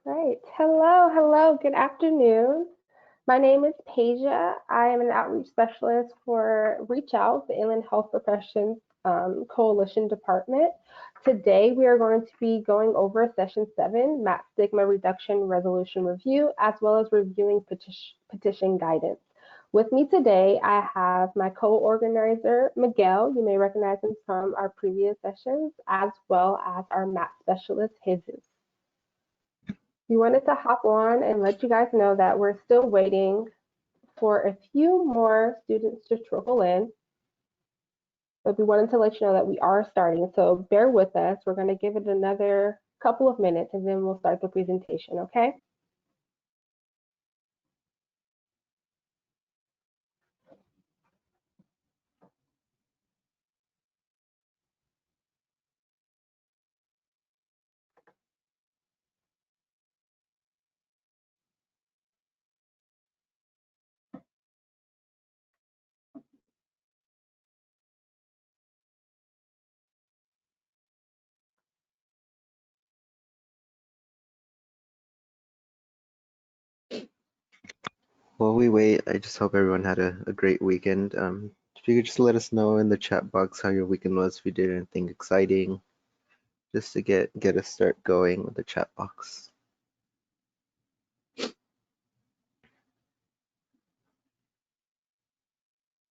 Right. Hello. Good afternoon. My name is Pasia. I am an outreach specialist for Reach Out, the Inland Health Professions Coalition Department. Today, we are going to be going over Session 7, MAP Stigma Reduction Resolution Review, as well as reviewing petition guidance. With me today, I have my co-organizer, Miguel. You may recognize him from our previous sessions, as well as our MAP specialist, Jesus. We wanted to hop on and let you guys know that we're still waiting for a few more students to trickle in, but we wanted to let you know that we are starting. So bear with us. We're going to give it another couple of minutes and then we'll start the presentation, okay? While we wait, I just hope everyone had a great weekend. If you could just let us know in the chat box how your weekend was, if you did anything exciting, just to get us start going with the chat box.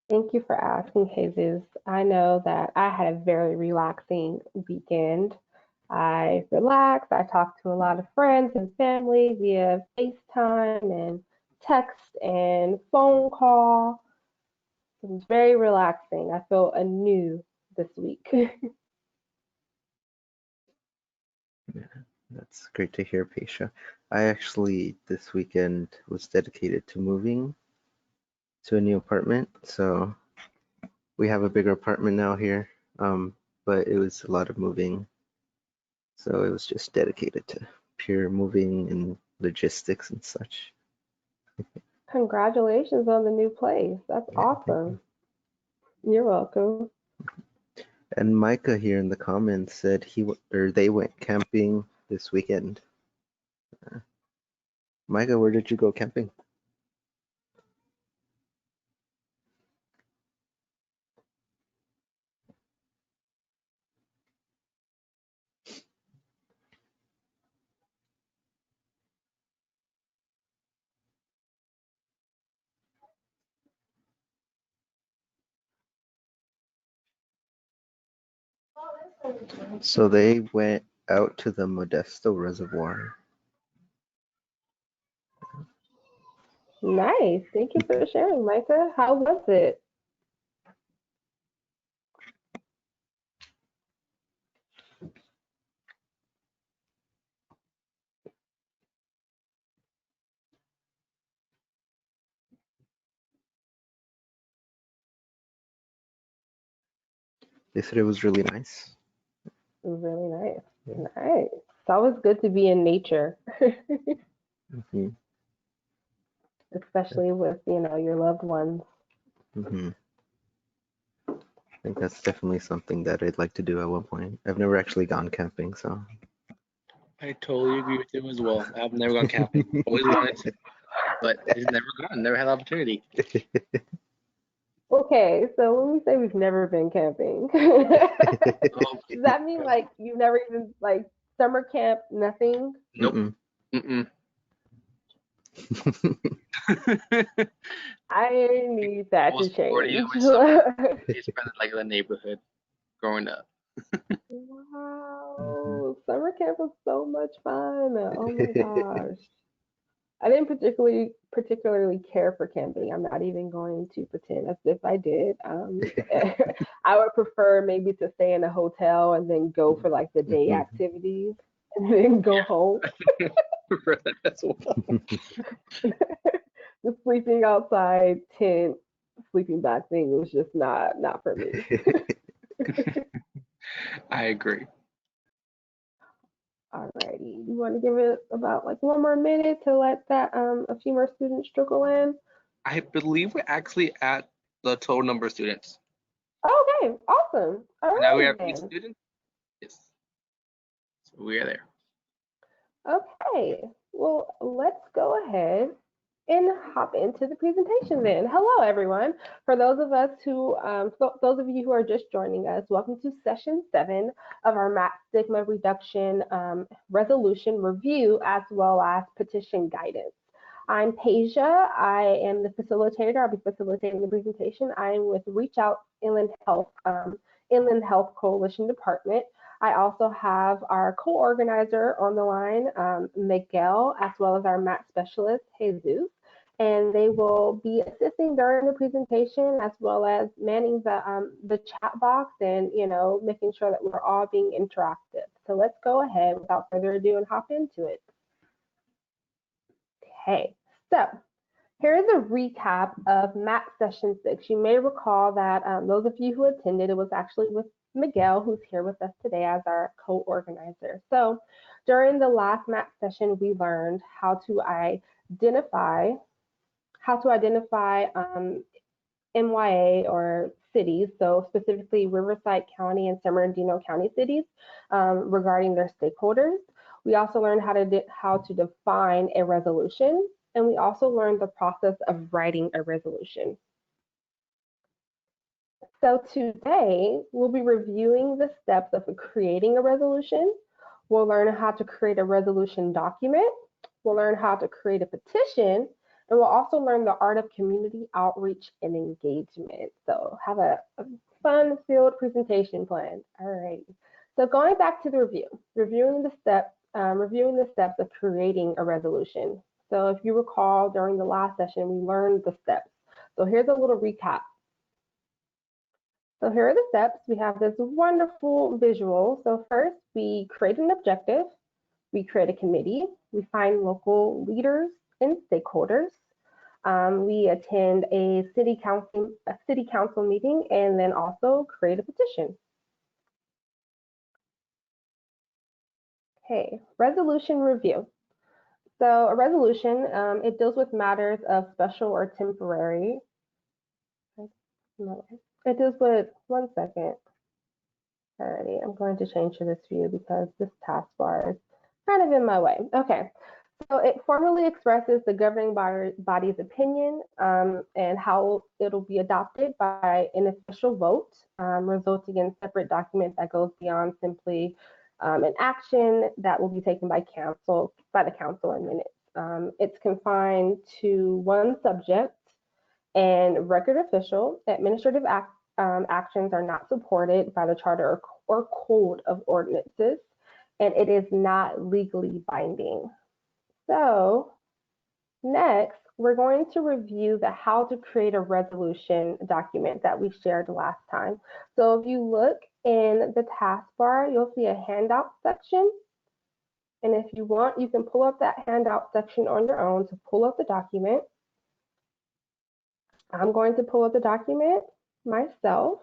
Thank you for asking, Jesus. I know that I had a very relaxing weekend. I relaxed. I talked to a lot of friends and family via FaceTime and text and phone call. It was very relaxing. I felt anew this week. Yeah, that's great to hear, Paisha. I actually this weekend was dedicated to moving to a new apartment, so we have a bigger apartment now here, but it was a lot of moving, so it was just dedicated to pure moving and logistics and such. Congratulations on the new place. That's Yeah, awesome. You're welcome. and Micah here in the comments said they went camping this weekend. Micah, where did you go camping? So they went out to the Modesto Reservoir. Nice. Thank you for sharing, Micah. How was it? They said it was really nice. Really nice. Yeah. Nice. It's always good to be in nature, hmm especially with, your loved ones. hmm I think that's definitely something that I'd like to do at one point. I've never actually gone camping, so. I totally agree with you as well. I've never gone camping. Always wanted to, but it's never gone. Never had the opportunity. Okay, so when we say we've never been camping, does that mean like you've never even like summer camp, nothing? Nope. Mm-mm. I need that to Majority of change. my summer is spent like in the neighborhood growing up. Wow, summer camp was so much fun. Oh my gosh. I didn't particularly care for camping. I'm not even going to pretend as if I did. I would prefer maybe to stay in a hotel and then go for like the day activities and then go home. Prefer that as well. The sleeping outside tent, sleeping bag thing was just not for me. I agree. Alrighty, you want to give it about like one more minute to let that a few more students trickle in? I believe we're actually at the total number of students. Okay, awesome. All Now we right have 8 then. students. Yes. So we are there. Okay, Well, let's go ahead and hop into the presentation then. Hello, everyone. For those of us who, those of you who are just joining us, welcome to session 7 of our MAP stigma reduction resolution review, as well as petition guidance. I'm Pasia. I am the facilitator. I'll be facilitating the presentation. I am with Reach Out Inland Health Coalition Department. I also have our co-organizer on the line, Miguel, as well as our MAT specialist, Jesus, and they will be assisting during the presentation as well as manning the chat box and, making sure that we're all being interactive. So let's go ahead without further ado and hop into it. Okay, so here is a recap of MAT Session 6. You may recall that those of you who attended, it was actually with Miguel, who's here with us today as our co-organizer. So during the last MAT session, we learned how to identify MYA or cities, so specifically Riverside County and San Bernardino County cities, regarding their stakeholders. We also learned how to define a resolution, and we also learned the process of writing a resolution. So today, we'll be reviewing the steps of creating a resolution. We'll learn how to create a resolution document. We'll learn how to create a petition, and we'll also learn the art of community outreach and engagement. So have a fun-filled presentation planned. All right. So going back to the review, reviewing the steps of creating a resolution. So if you recall, during the last session, we learned the steps. So here's a little recap. So here are the steps. We have this wonderful visual. So first, we create an objective. We create a committee. We find local leaders and stakeholders. We attend a city council meeting, and then also create a petition. Okay, resolution review. So a resolution, it deals with matters of special or temporary. It deals with, one second. Alrighty, I'm going to change to this view because this taskbar is kind of in my way. Okay, so it formally expresses the governing body's opinion and how it'll be adopted by an official vote, resulting in separate document that goes beyond simply an action that will be taken by the council in minutes. It's confined to one subject and record official. Administrative actions are not supported by the charter or code of ordinances, and it is not legally binding. So next, we're going to review the how to create a resolution document that we shared last time. So if you look in the taskbar, you'll see a handout section. And if you want, you can pull up that handout section on your own to pull up the document. I'm going to pull up the document myself.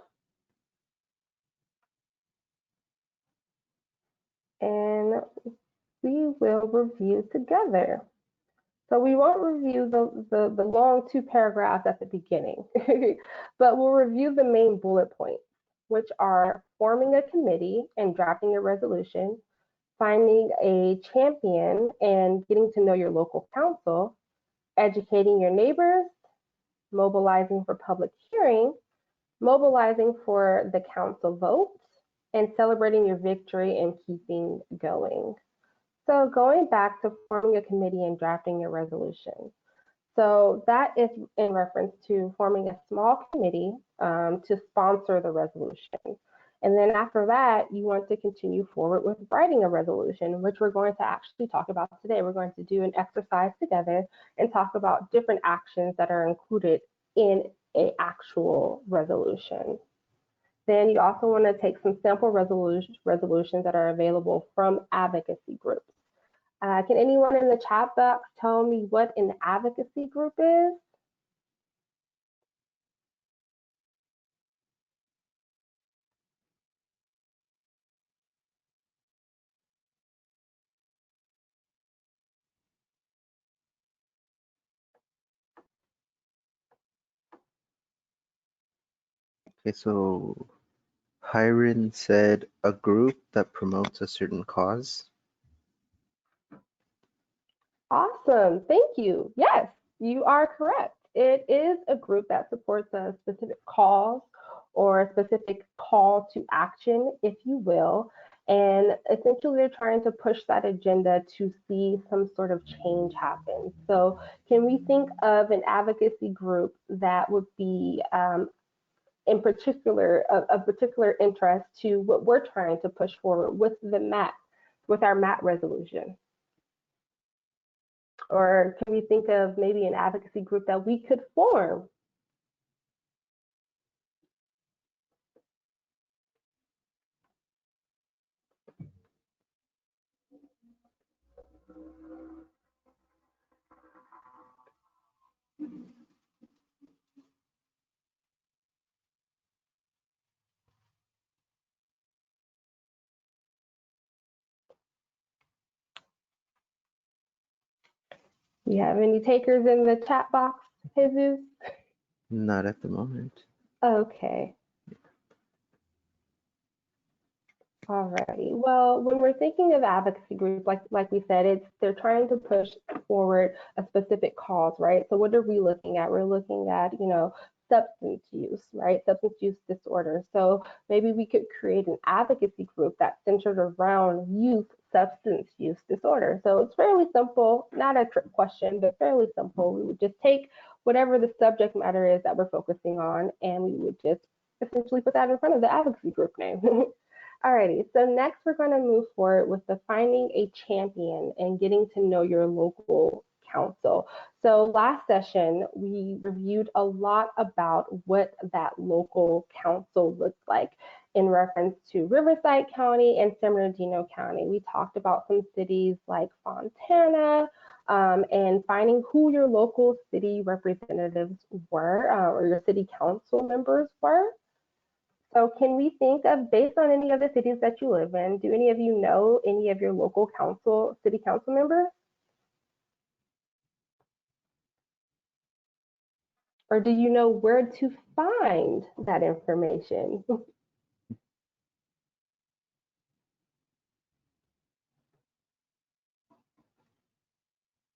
And we will review together. So we won't review the long 2 paragraphs at the beginning, but we'll review the main bullet points, which are forming a committee and drafting a resolution, finding a champion and getting to know your local council, educating your neighbors, mobilizing for public hearing, mobilizing for the council vote, and celebrating your victory and keeping going. So going back to forming a committee and drafting a resolution. So that is in reference to forming a small committee to sponsor the resolution. And then after that, you want to continue forward with writing a resolution, which we're going to actually talk about today. We're going to do an exercise together and talk about different actions that are included in an actual resolution. Then you also want to take some sample resolutions that are available from advocacy groups. Can anyone in the chat box tell me what an advocacy group is? Okay, so Hiron said a group that promotes a certain cause. Awesome. Thank you. Yes, you are correct. It is a group that supports a specific cause or a specific call to action, if you will. And essentially, they're trying to push that agenda to see some sort of change happen. So, can we think of an advocacy group that would be in particular of particular interest to what we're trying to push forward with the MAT, with our MAT resolution? Or can we think of maybe an advocacy group that we could form? You have any takers in the chat box, Jesus? Not at the moment. Okay. Alrighty. Well, when we're thinking of advocacy groups, like we said, they're trying to push forward a specific cause, right? So what are we looking at? We're looking at, substance use, right? Substance use disorder. So maybe we could create an advocacy group that's centered around youth substance use disorder. So it's fairly simple, not a trick question, but fairly simple. We would just take whatever the subject matter is that we're focusing on, and we would just essentially put that in front of the advocacy group name. Alrighty, so next we're going to move forward with defining a champion and getting to know your local council. So last session, we reviewed a lot about what that local council looked like in reference to Riverside County and San Bernardino County. We talked about some cities like Fontana, and finding who your local city representatives were, or your city council members were. So can we think of, based on any of the cities that you live in, do any of you know any of your local council, city council members? Or do you know where to find that information?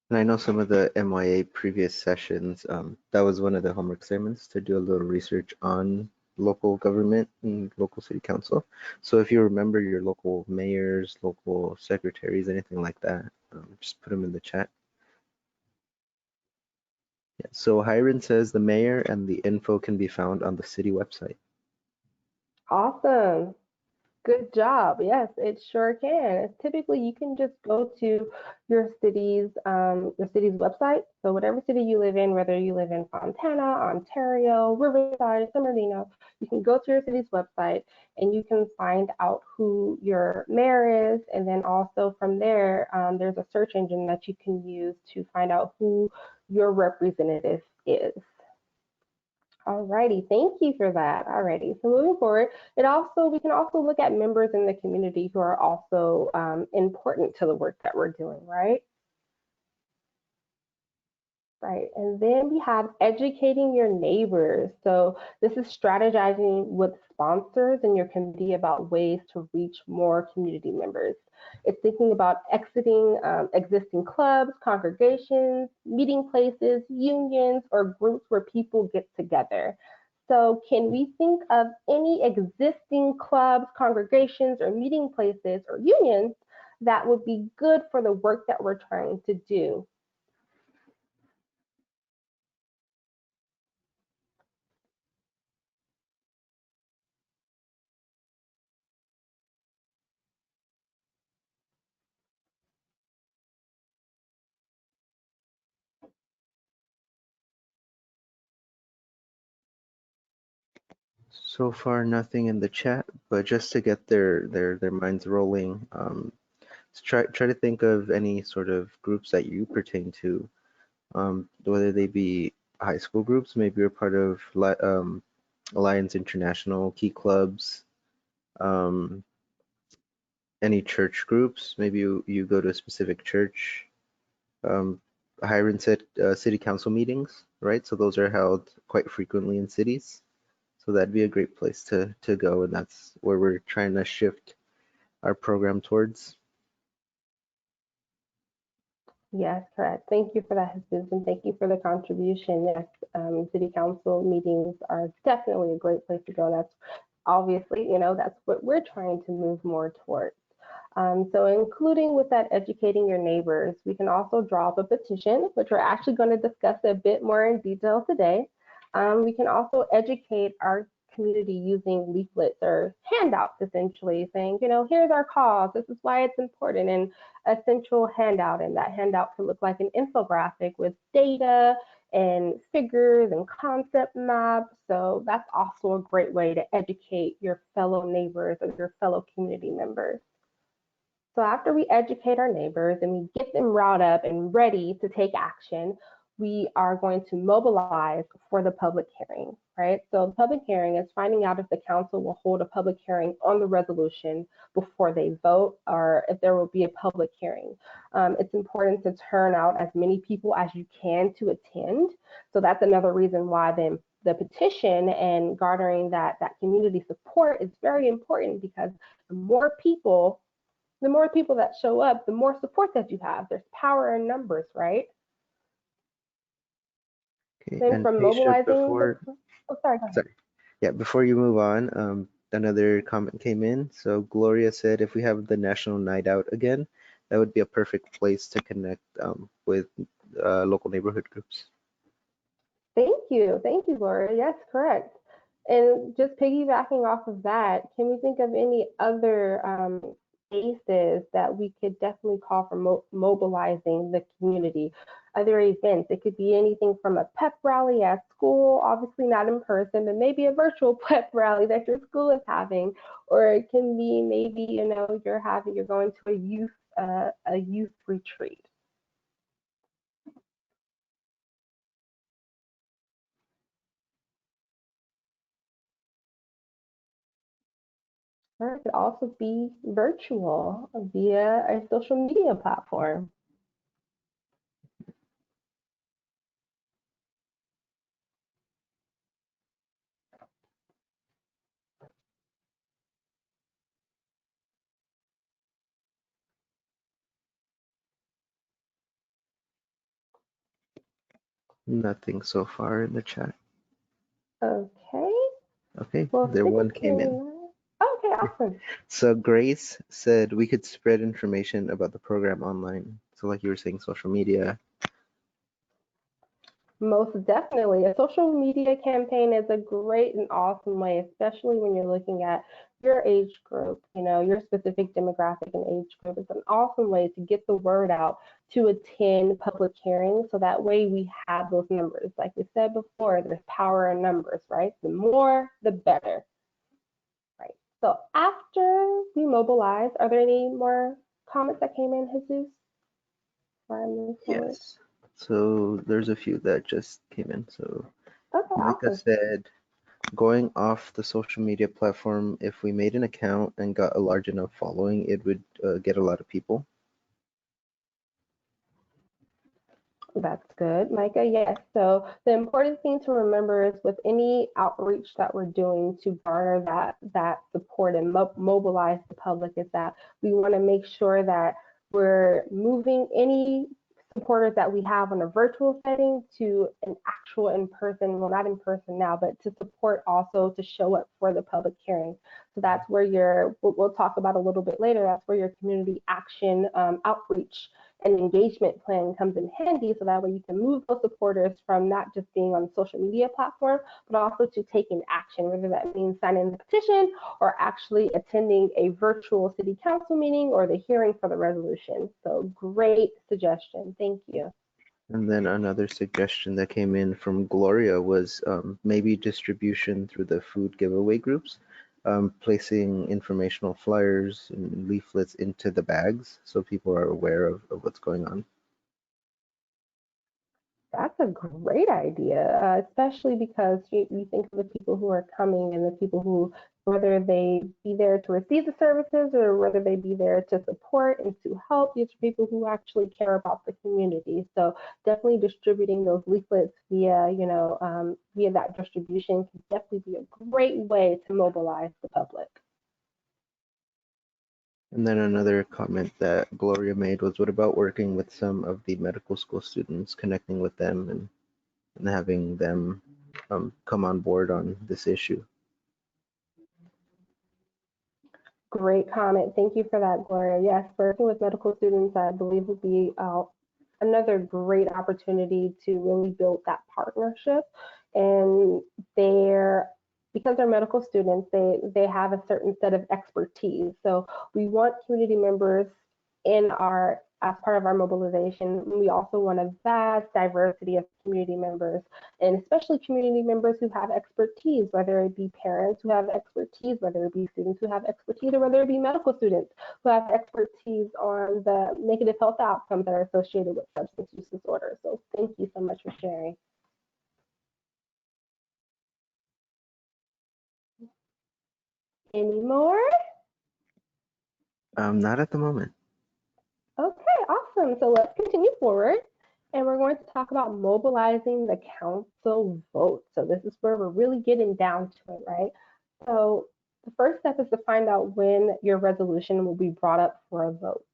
And I know some of the MYA previous sessions, that was one of the homework assignments to do a little research on local government and local city council. So if you remember your local mayors, local secretaries, anything like that, just put them in the chat. Yeah, so Hiron says the mayor and the info can be found on the city website. Awesome. Good job. Yes, it sure can. Typically, you can just go to your city's website. So whatever city you live in, whether you live in Fontana, Ontario, Riverside, San Bernardino, you can go to your city's website and you can find out who your mayor is. And then also from there, there's a search engine that you can use to find out who your representative is. Alrighty, thank you for that. Alrighty, so moving forward, we can also look at members in the community who are also important to the work that we're doing, right? Right, and then we have educating your neighbors. So this is strategizing with sponsors in your community about ways to reach more community members. It's thinking about exiting existing clubs, congregations, meeting places, unions, or groups where people get together. So can we think of any existing clubs, congregations, or meeting places or unions that would be good for the work that we're trying to do? So far, nothing in the chat, but just to get their minds rolling, try to think of any sort of groups that you pertain to, whether they be high school groups, maybe you're part of Alliance International, key clubs, um, any church groups, maybe you go to a specific church. Hiron said city council meetings, right? So those are held quite frequently in cities. So that'd be a great place to go, and that's where we're trying to shift our program towards. Yes, correct. Thank you for that, Jesus, and thank you for the contribution. Yes, city council meetings are definitely a great place to go. That's obviously, that's what we're trying to move more towards. So including with that educating your neighbors, we can also draw up a petition, which we're actually going to discuss a bit more in detail today. We can also educate our community using leaflets or handouts, essentially saying, here's our cause. This is why it's important, and a central handout. And that handout can look like an infographic with data and figures and concept maps. So that's also a great way to educate your fellow neighbors or your fellow community members. So after we educate our neighbors and we get them riled up and ready to take action, we are going to mobilize for the public hearing, right? So the public hearing is finding out if the council will hold a public hearing on the resolution before they vote or if there will be a public hearing. It's important to turn out as many people as you can to attend. So that's another reason why the petition and garnering that community support is very important, because the more people the more people that show up, the more support that you have. There's power in numbers, right? Okay, Then and from Paisha, mobilizing the, before, oh, sorry, go ahead. sorry, yeah, before you move on, another comment came in. So Gloria said, if we have the National Night Out again, that would be a perfect place to connect with local neighborhood groups. Thank you, Laura. Yes, correct. And just piggybacking off of that, can we think of any other spaces that we could definitely call for mobilizing the community? Other events, it could be anything from a pep rally at school, obviously not in person, but maybe a virtual pep rally that your school is having, or it can be maybe you're going to a youth retreat. Or it could also be virtual via a social media platform. Nothing so far in the chat. Okay. Okay, Well, there one came in. 69. Okay, awesome. So Grace said we could spread information about the program online. So like you were saying, social media. Most definitely. A social media campaign is a great and awesome way, especially when you're looking at your age group, your specific demographic and age group. It's an awesome way to get the word out to attend public hearings. So that way we have those numbers. Like we said before, there's power in numbers, right? The more, the better. Right. So after we mobilize, are there any more comments that came in, Jesus? Before I move forward. Yes. So there's a few that just came in. So Okay, Micah awesome. said, going off the social media platform, if we made an account and got a large enough following, it would get a lot of people. That's good, Micah. Yes. So the important thing to remember is with any outreach that we're doing to garner that support and mobilize the public is that we want to make sure that we're moving any supporters that we have on a virtual setting to an actual in person, well, not in person now, but to support also to show up for the public hearing. So that's where we'll talk about a little bit later, that's where your community action outreach and engagement plan comes in handy, so that way you can move those supporters from not just being on the social media platform, but also to taking action, whether that means signing the petition or actually attending a virtual city council meeting or the hearing for the resolution. So great suggestion. Thank you. And then another suggestion that came in from Gloria was maybe distribution through the food giveaway groups, placing informational flyers and leaflets into the bags so people are aware of what's going on. That's a great idea, especially because you think of the people who are coming and the people who, whether they be there to receive the services or whether they be there to support and to help, these are people who actually care about the community. So definitely distributing those leaflets via that distribution can definitely be a great way to mobilize the public. And then another comment that Gloria made was, what about working with some of the medical school students, connecting with them and having them come on board on this issue? Great comment. Thank you for that, Gloria. Yes, working with medical students, I believe, would be another great opportunity to really build that partnership. And they're because they're medical students, they have a certain set of expertise. So we want community members in our as part of our mobilization. We also want a vast diversity of community members, and especially community members who have expertise, whether it be parents who have expertise, whether it be students who have expertise, or whether it be medical students who have expertise on the negative health outcomes that are associated with substance use disorder. So thank you so much for sharing. Any more? Not at the moment. Okay, awesome. So let's continue forward. And we're going to talk about mobilizing the council vote. So this is where we're really getting down to it, right? So the first step is to find out when your resolution will be brought up for a vote.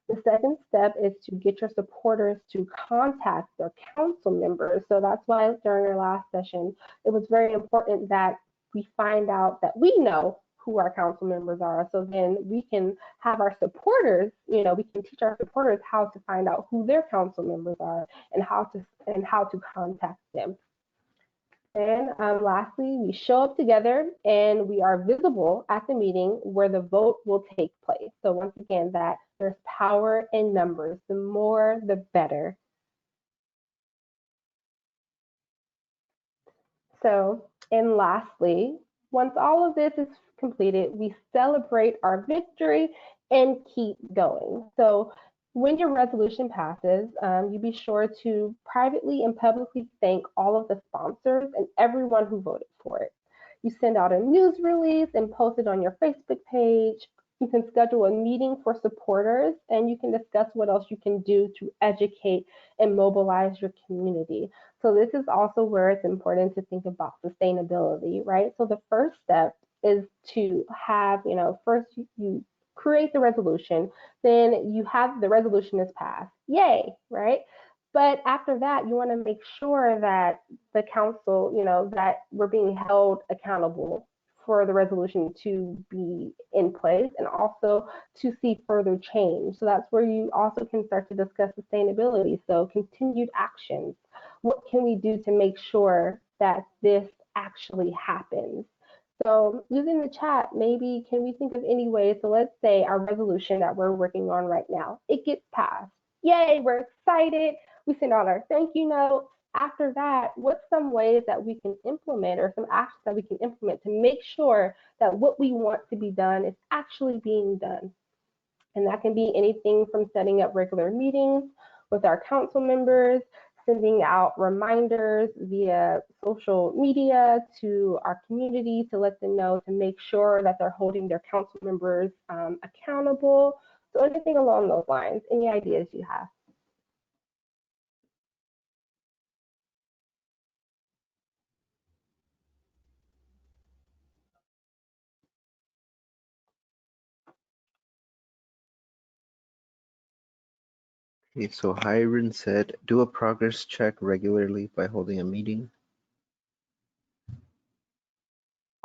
The second step is to get your supporters to contact their council members. So that's why during our last session, it was very important that we find out that we know who our council members are. So then we can have our supporters, we can teach our supporters how to find out who their council members are and how to contact them. And lastly, we show up together and we are visible at the meeting where the vote will take place. So once again, that there's power in numbers. The more, the better. So, and lastly, once all of this is completed, we celebrate our victory and keep going. So when your resolution passes, you be sure to privately and publicly thank all of the sponsors and everyone who voted for it. You send out a news release and post it on your Facebook page. You can schedule a meeting for supporters and you can discuss what else you can do to educate and mobilize your community. So this is also where it's important to think about sustainability, right? So the first step is to have, first you create the resolution, then you have the resolution is passed. Yay, right? But after that, you want to make sure that the council, that we're being held accountable for the resolution to be in place and also to see further change. So that's where you also can start to discuss sustainability. So continued actions. What can we do to make sure that this actually happens? So using the chat, maybe can we think of any ways? So let's say our resolution that we're working on right now, it gets passed. Yay, we're excited. We send out our thank you note. After that, what's some ways that we can implement or some actions that we can implement to make sure that what we want to be done is actually being done? And that can be anything from setting up regular meetings with our council members, sending out reminders via social media to our community to let them know to make sure that they're holding their council members accountable. So anything along those lines, any ideas you have? Okay, so Hiron said, do a progress check regularly by holding a meeting.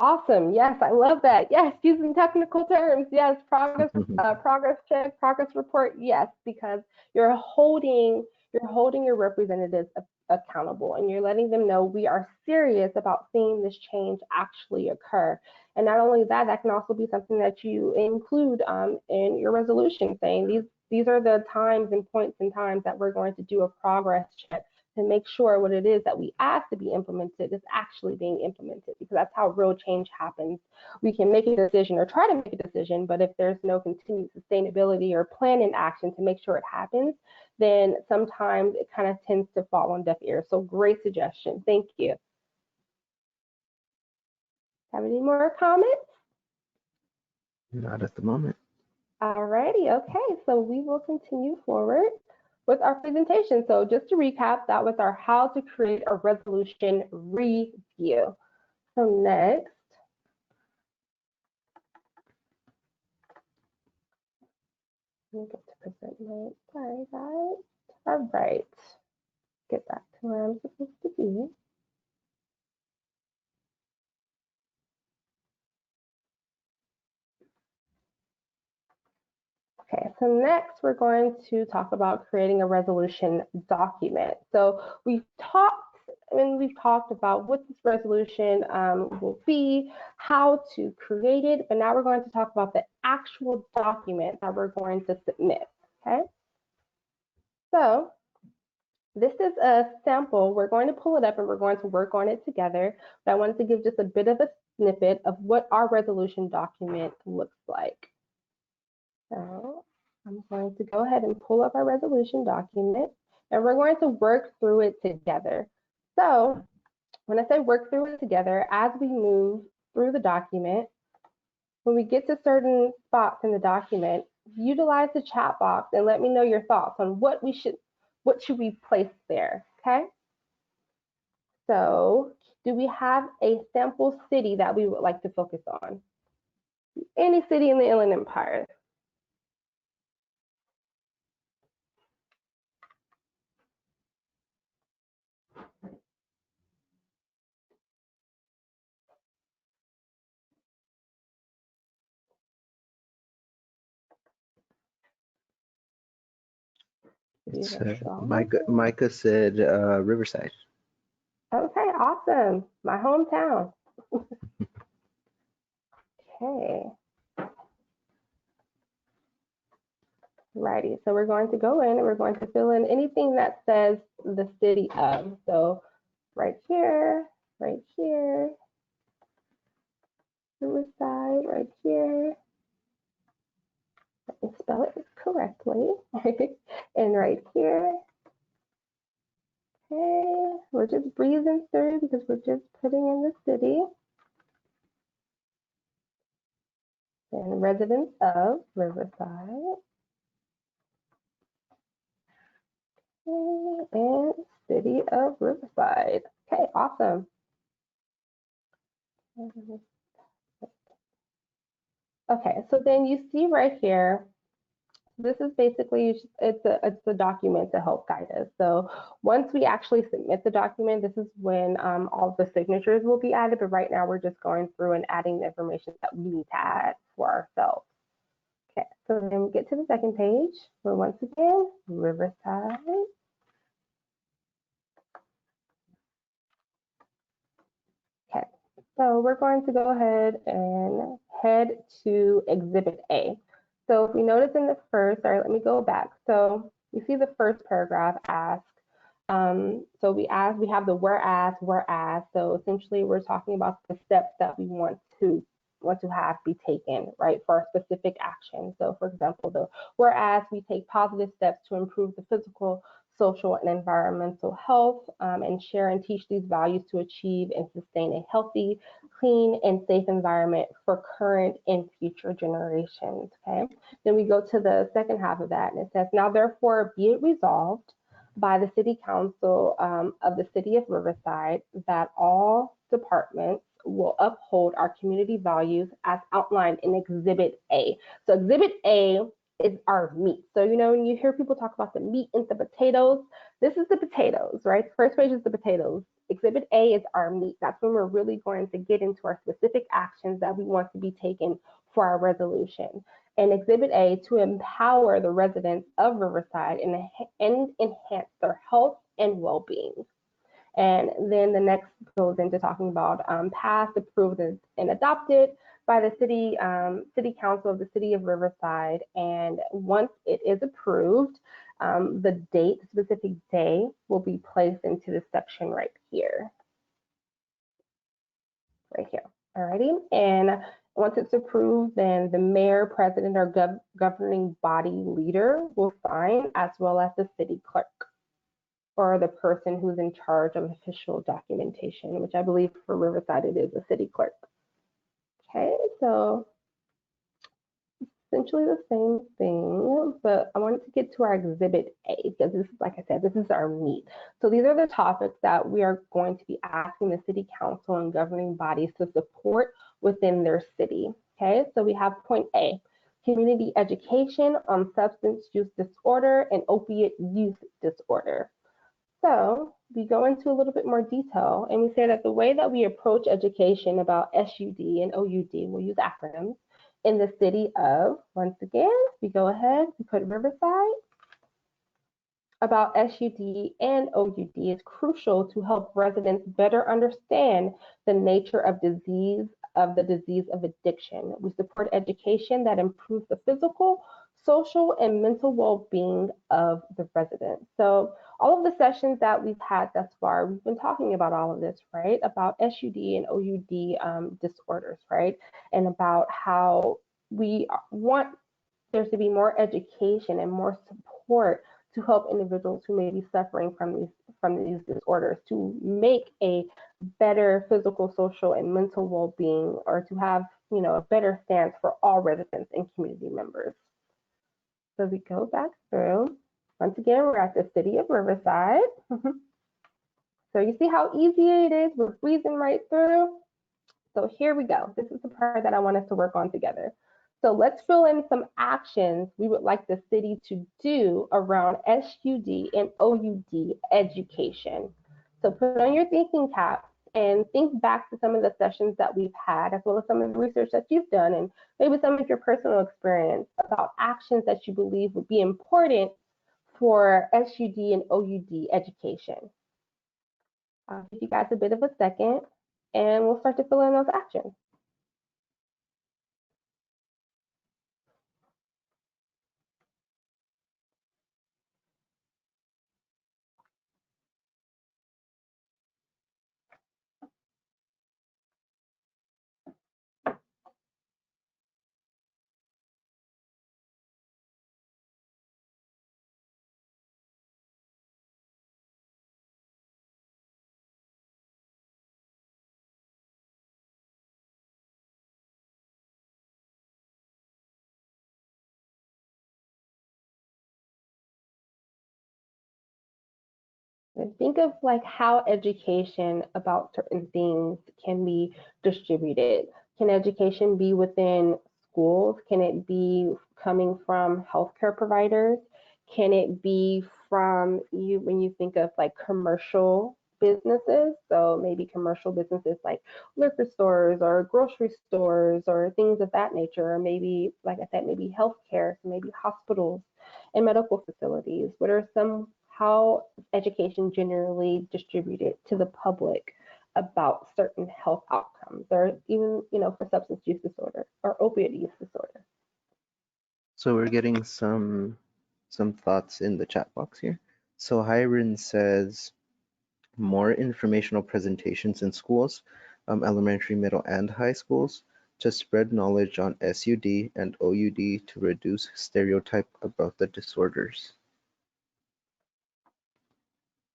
Awesome. Yes, I love that. Yes, using technical terms. Yes, progress check, progress report. Yes, because you're holding your representatives accountable and you're letting them know we are serious about seeing this change actually occur. And not only that, that can also be something that you include in your resolution, saying these are the times and points and times that we're going to do a progress check to make sure what it is that we ask to be implemented is actually being implemented, because that's how real change happens. We can make a decision or try to make a decision, but if there's no continued sustainability or plan in action to make sure it happens, then sometimes it kind of tends to fall on deaf ears. So great suggestion. Thank you. Have any more comments? Not at the moment. Alrighty, okay, so we will continue forward with our presentation. So just to recap, that was our how to create a resolution review. So next, Let me get to present mode. Sorry, guys. All right. Get back to where I'm supposed to be. Okay, so next we're going to talk about creating a resolution document. So we've talked about what this resolution will be, how to create it, but now we're going to talk about the actual document that we're going to submit. Okay, so this is a sample. We're going to pull it up and we're going to work on it together. But I wanted to give just a bit of a snippet of what our resolution document looks like. So I'm going to go ahead and pull up our resolution document and we're going to work through it together. So when I say work through it together, as we move through the document, when we get to certain spots in the document, utilize the chat box and let me know your thoughts on what should we place there, okay? So do we have a sample city that we would like to focus on? Any city in the Inland Empire. Micah said Riverside. Okay, awesome. My hometown. Okay. Righty. So we're going to go in and we're going to fill in anything that says the city of. So right here, Riverside, right here. Let me spell it correctly. And right here. Okay, we're just breezing through because we're just putting in the city. And residents of Riverside. Okay, and city of Riverside. Okay, awesome. Okay, so then you see right here, this is basically, it's a document to help guide us. So once we actually submit the document, this is when all the signatures will be added, but right now we're just going through and adding the information that we need to add for ourselves. Okay, so then we get to the second page, where once again, Riverside. Okay, so we're going to go ahead and head to Exhibit A. So if we notice in the first, sorry, let me go back. So you see the first paragraph asks, so we have the whereas. So essentially we're talking about the steps that we want to have be taken, right, for a specific action. So for example, the whereas we take positive steps to improve the physical, social, and environmental health, and share and teach these values to achieve and sustain a healthy, clean, and safe environment for current and future generations, okay? Then we go to the second half of that, and it says, now therefore be it resolved by the City Council of the City of Riverside that all departments will uphold our community values as outlined in Exhibit A. So Exhibit A is our meat. So, you know, when you hear people talk about the meat and the potatoes, this is the potatoes, right? The first page is the potatoes. Exhibit A is our meat. That's when we're really going to get into our specific actions that we want to be taken for our resolution. And Exhibit A, to empower the residents of Riverside and enhance their health and well-being. And then the next goes into talking about passed, approved, and adopted by the city council of the City of Riverside. And once it is approved, the date, specific day, will be placed into the section right here. Alrighty, and once it's approved, then the mayor, president, or governing body leader will sign, as well as the city clerk, or the person who's in charge of official documentation, which I believe for Riverside it is the city clerk. Okay, so essentially the same thing, but I wanted to get to our Exhibit A because this is, like I said, this is our meat. So these are the topics that we are going to be asking the city council and governing bodies to support within their city. Okay, so we have point A, community education on substance use disorder and opiate use disorder. So we go into a little bit more detail and we say that the way that we approach education about SUD and OUD, we'll use acronyms, in the city of, once again, we go ahead, we put Riverside, about SUD and OUD is crucial to help residents better understand the nature of the disease of addiction. We support education that improves the physical, social, and mental well-being of the residents. So all of the sessions that we've had thus far, we've been talking about all of this, right? About SUD and OUD disorders, right? And about how we want there to be more education and more support to help individuals who may be suffering from these disorders to make a better physical, social, and mental well-being, or to have a better stance for all residents and community members. So we go back through. Once again, we're at the city of Riverside. So you see how easy it is? We're breezing right through. So here we go. This is the part that I want us to work on together. So let's fill in some actions we would like the city to do around SUD and OUD education. So put on your thinking cap and think back to some of the sessions that we've had, as well as some of the research that you've done, and maybe some of your personal experience about actions that you believe would be important for SUD and OUD education. I'll give you guys a bit of a second, and we'll start to fill in those actions. And think of like how education about certain things can be distributed. Can education be within schools? Can it be coming from healthcare providers? Can it be from you when you think of like commercial businesses? So maybe commercial businesses like liquor stores or grocery stores or things of that nature, or maybe, like I said, maybe healthcare, so maybe hospitals and medical facilities. What are some, how education generally distributed to the public about certain health outcomes, or even, for substance use disorder or opiate use disorder? So we're getting some thoughts in the chat box here. So Hiron says more informational presentations in schools, elementary, middle, and high schools, to spread knowledge on SUD and OUD to reduce stereotype about the disorders.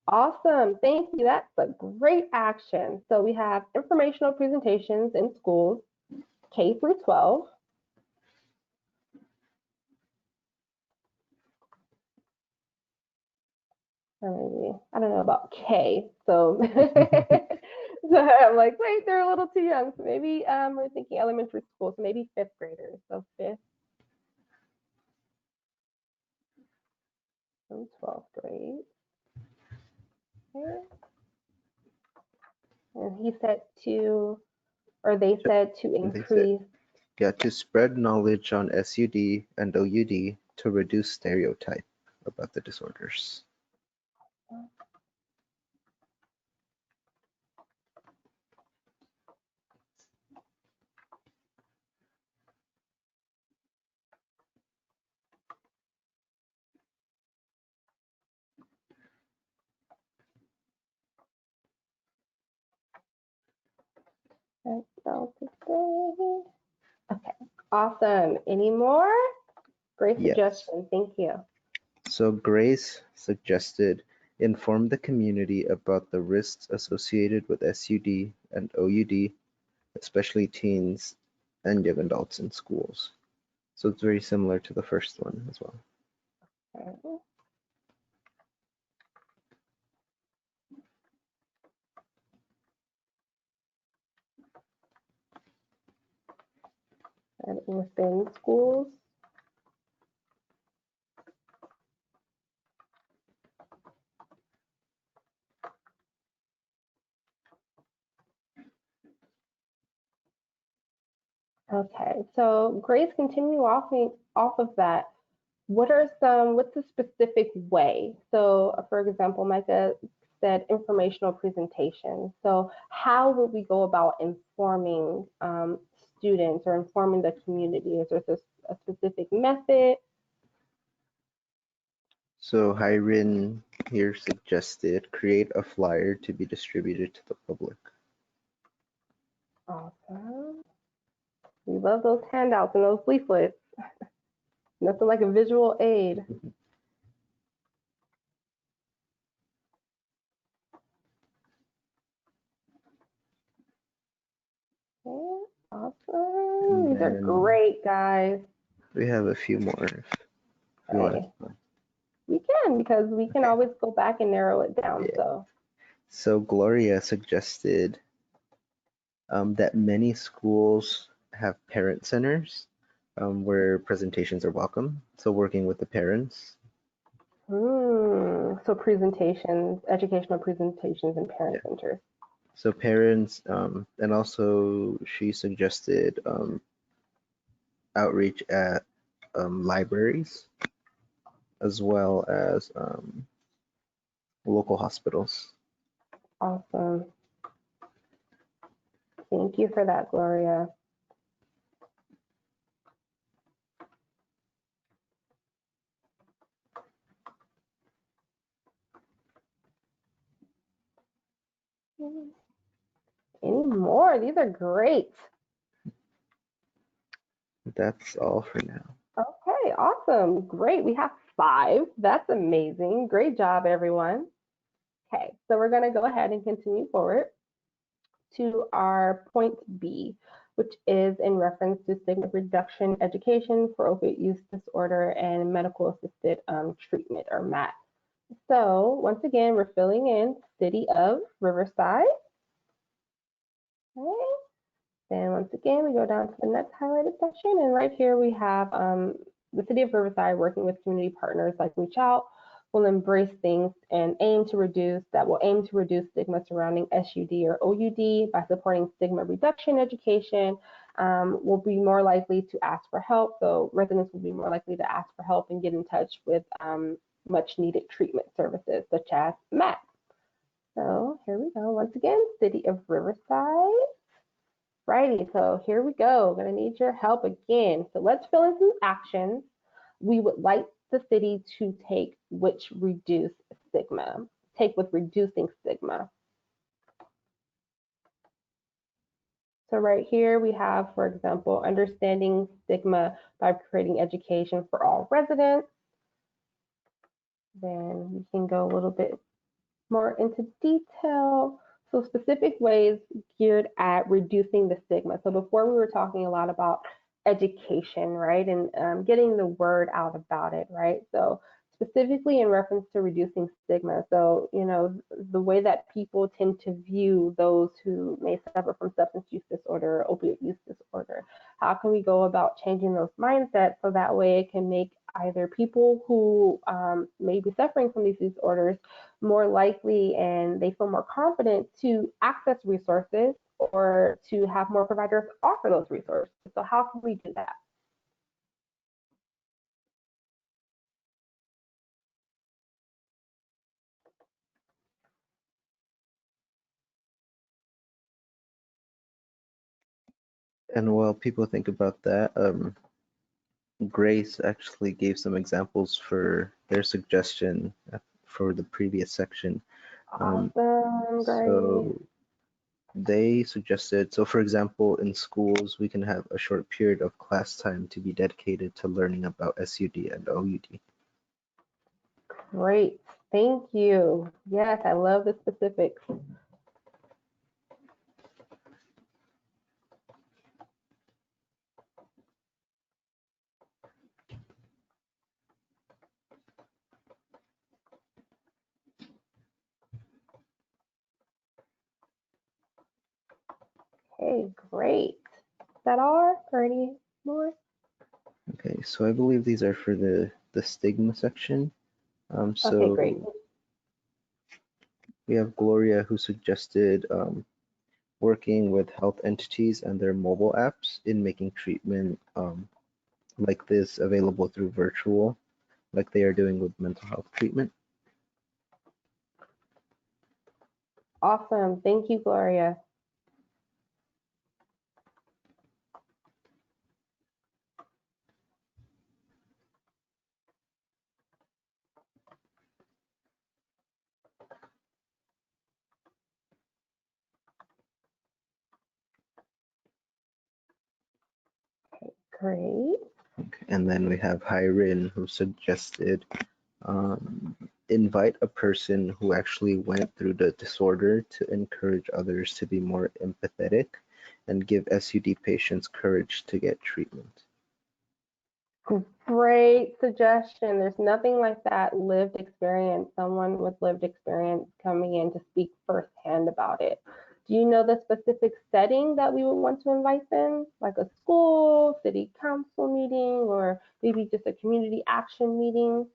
Awesome, thank you. That's a great action. So we have informational presentations in schools, K through 12. Maybe, I don't know about K, so, so I'm like, wait, they're a little too young. So maybe we're thinking elementary school, so maybe fifth graders. So fifth and 12th grade. Okay. And he said to, or they said to increase. To spread knowledge on SUD and OUD to reduce stereotype about the disorders. Okay, awesome. Any more? Great Yes. suggestion. Thank you. So Grace suggested inform the community about the risks associated with SUD and OUD, especially teens and young adults in schools. So it's very similar to the first one as well. Okay. And within schools. Okay, so Grace, continue off of that. What's a specific way? So, for example, Micah said informational presentation. So, how would we go about informing students or informing the community? Is there a specific method? So Hiren here suggested create a flyer to be distributed to the public. Awesome. We love those handouts and those leaflets. Nothing like a visual aid. Okay, awesome. These are great, guys. We have a few more if you want. Hey, we can because we can always go back and narrow it down. Yeah. So Gloria suggested that many schools have parent centers where presentations are welcome. So working with the parents. So presentations, educational presentations and parent centers. So parents, and also she suggested outreach at libraries as well as local hospitals. Awesome. Thank you for that, Gloria. Any more? These are great. That's all for now. Okay, awesome. Great. We have 5. That's amazing. Great job, everyone. Okay, so we're going to go ahead and continue forward to our point B, which is in reference to stigma reduction education for opiate use disorder and medical assisted treatment, or MAT. So once again, we're filling in City of Riverside. Okay. Then once again, we go down to the next highlighted section, and right here we have the City of Riverside working with community partners like Reach Out will embrace things and aim to reduce stigma surrounding SUD or OUD by supporting stigma reduction education. Will be more likely to ask for help. So residents will be more likely to ask for help and get in touch with much needed treatment services such as MAT. So here we go. Once again, City of Riverside. Righty, so here we go. I'm gonna need your help again. So let's fill in some actions we would like the city to take with reducing stigma. So right here we have, for example, understanding stigma by creating education for all residents. Then we can go a little bit more into detail. So specific ways geared at reducing the stigma. So before we were talking a lot about education, right? And getting the word out about it, right? So specifically in reference to reducing stigma. So, the way that people tend to view those who may suffer from substance use disorder or opiate use disorder. How can we go about changing those mindsets so that way it can make either people who may be suffering from these disorders more likely and they feel more confident to access resources or to have more providers offer those resources. So how can we do that? And while people think about that, Grace actually gave some examples for their suggestion for the previous section. Awesome, Grace. So they suggested, so for example, in schools, we can have a short period of class time to be dedicated to learning about SUD and OUD. Great, thank you. Yes, I love the specifics. Okay, great. Is that all or any more? Okay, so I believe these are for the stigma section. Okay, great. We have Gloria who suggested working with health entities and their mobile apps in making treatment like this available through virtual, like they are doing with mental health treatment. Awesome. Thank you, Gloria. Great. Okay. And then we have Hyrin, who suggested invite a person who actually went through the disorder to encourage others to be more empathetic and give SUD patients courage to get treatment. Great suggestion. There's nothing like that lived experience, someone with lived experience coming in to speak firsthand about it. Do you know the specific setting that we would want to invite them? Like a school, city council meeting, or maybe just a community action meeting?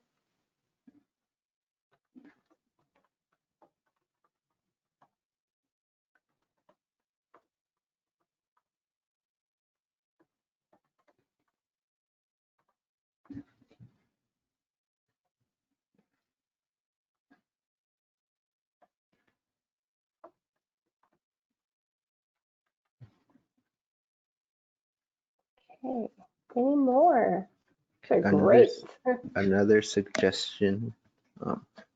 Okay. Any more? Okay, Another great. another suggestion.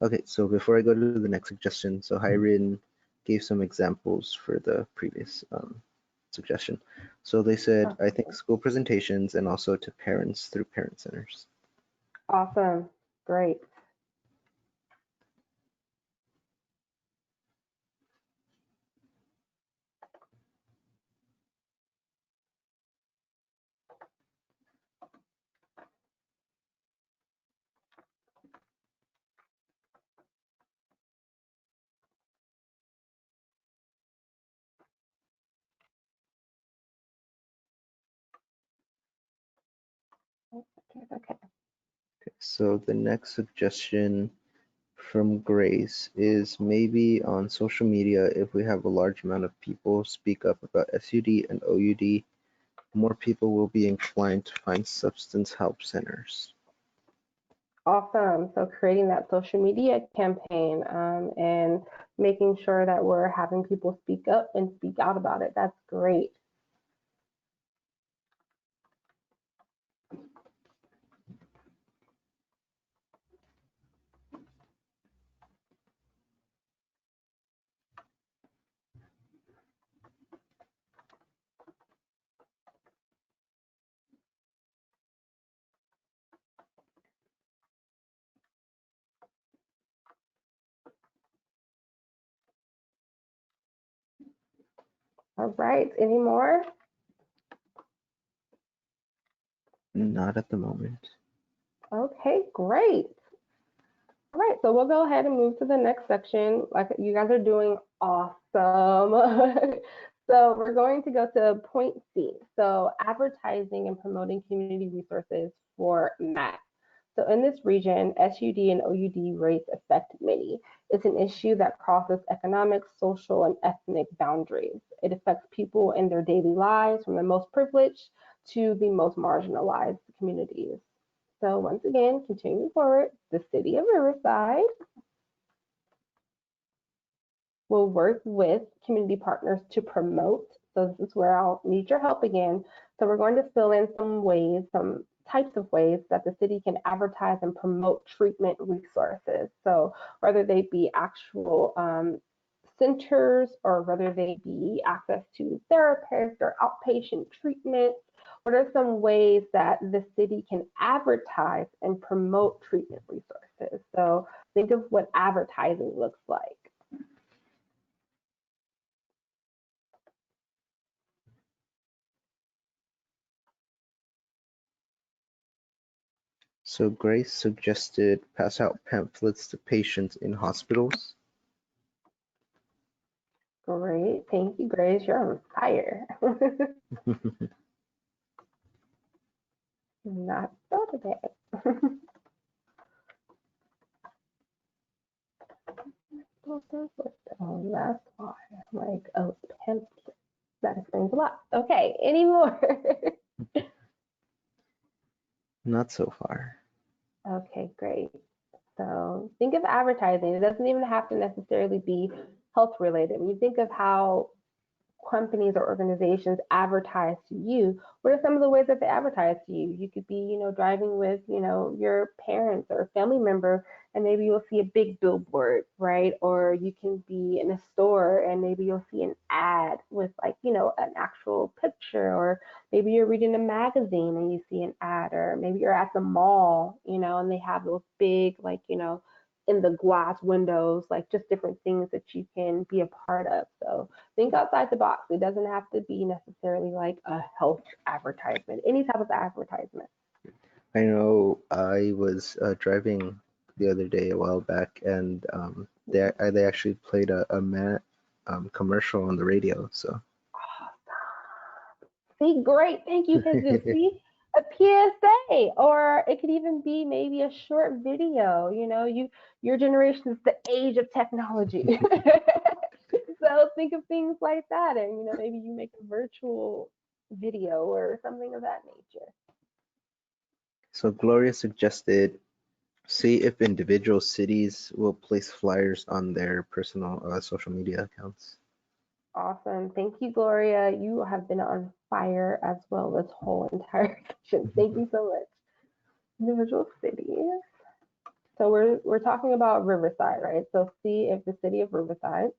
Okay, so before I go to the next suggestion, so Hyrin gave some examples for the previous suggestion. So they said, I think school presentations and also to parents through parent centers. Awesome. Great. Okay. So the next suggestion from Grace is maybe on social media, if we have a large amount of people speak up about SUD and OUD, more people will be inclined to find substance help centers. Awesome. So creating that social media campaign and making sure that we're having people speak up and speak out about it. That's great. All right. Any more? Not at the moment. Okay, great. All right, so we'll go ahead and move to the next section. Like you guys are doing awesome. So we're going to go to point C. So advertising and promoting community resources for MAC. So in this region, SUD and OUD rates affect many. It's an issue that crosses economic, social, and ethnic boundaries. It affects people in their daily lives, from the most privileged to the most marginalized communities. So once again, continuing forward, the city of Riverside will work with community partners to promote. So this is where I'll need your help again. So we're going to fill in some ways, some types of ways that the city can advertise and promote treatment resources. So whether they be actual centers or whether they be access to therapists or outpatient treatment, what are some ways that the city can advertise and promote treatment resources? So think of what advertising looks like. So Grace suggested pass out pamphlets to patients in hospitals. Great. Thank you, Grace. You're on fire. Not so today. Oh, that's why I'm like, oh, pamphlet. That explains a lot. Okay, any more? Not so far. Okay, great. So think of advertising. It doesn't even have to necessarily be health related. When you think of how companies or organizations advertise to you, what are some of the ways that they advertise to you? You could be, driving with, your parents or a family member, and maybe you'll see a big billboard, right? Or you can be in a store and maybe you'll see an ad with like, an actual picture, or maybe you're reading a magazine and you see an ad, or maybe you're at the mall, and they have those big, like, in the glass windows, like just different things that you can be a part of. So think outside the box. It doesn't have to be necessarily like a health advertisement, any type of advertisement. I know I was driving the other day a while back, and they actually played a commercial on the radio. So See, great. Thank you, Jesus. See, a PSA, or it could even be maybe a short video. Your generation is the age of technology. So think of things like that, and maybe you make a virtual video or something of that nature. so Gloria suggested see if individual cities will place flyers on their personal social media accounts. Awesome. Thank you, Gloria. You have been on fire as well this whole entire session. Thank you so much. Individual cities. So we're talking about Riverside, right? So see if the city of Riverside.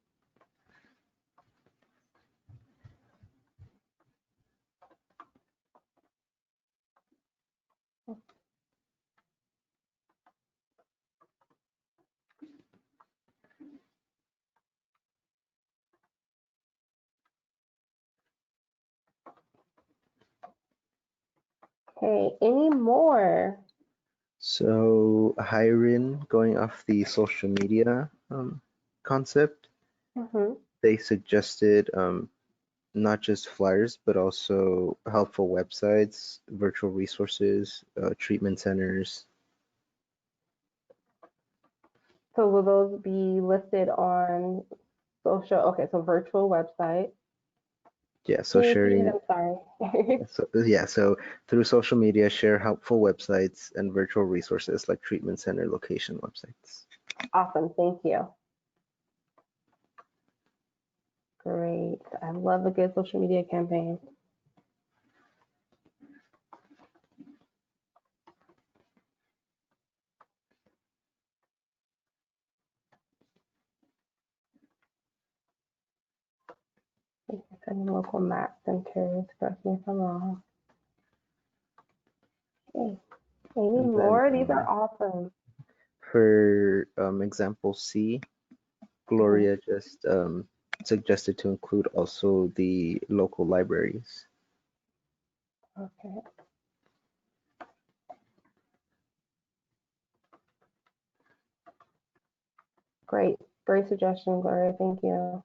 Okay, any more? So hiring, going off the social media concept, Mm-hmm. they suggested not just flyers, but also helpful websites, virtual resources, treatment centers. So will those be listed on social? Okay, so virtual website. Yeah, so Can you repeat it? sharing, I'm sorry. so through social media, share helpful websites and virtual resources like treatment center location websites. Awesome. Thank you. Great. I love a good social media campaign. And local map centers. Correct me if I'm wrong. Okay. Any And then more? These are awesome. for example C, Mhm. Gloria just suggested to include also the local libraries. Okay. Great. Great suggestion, Gloria. Thank you.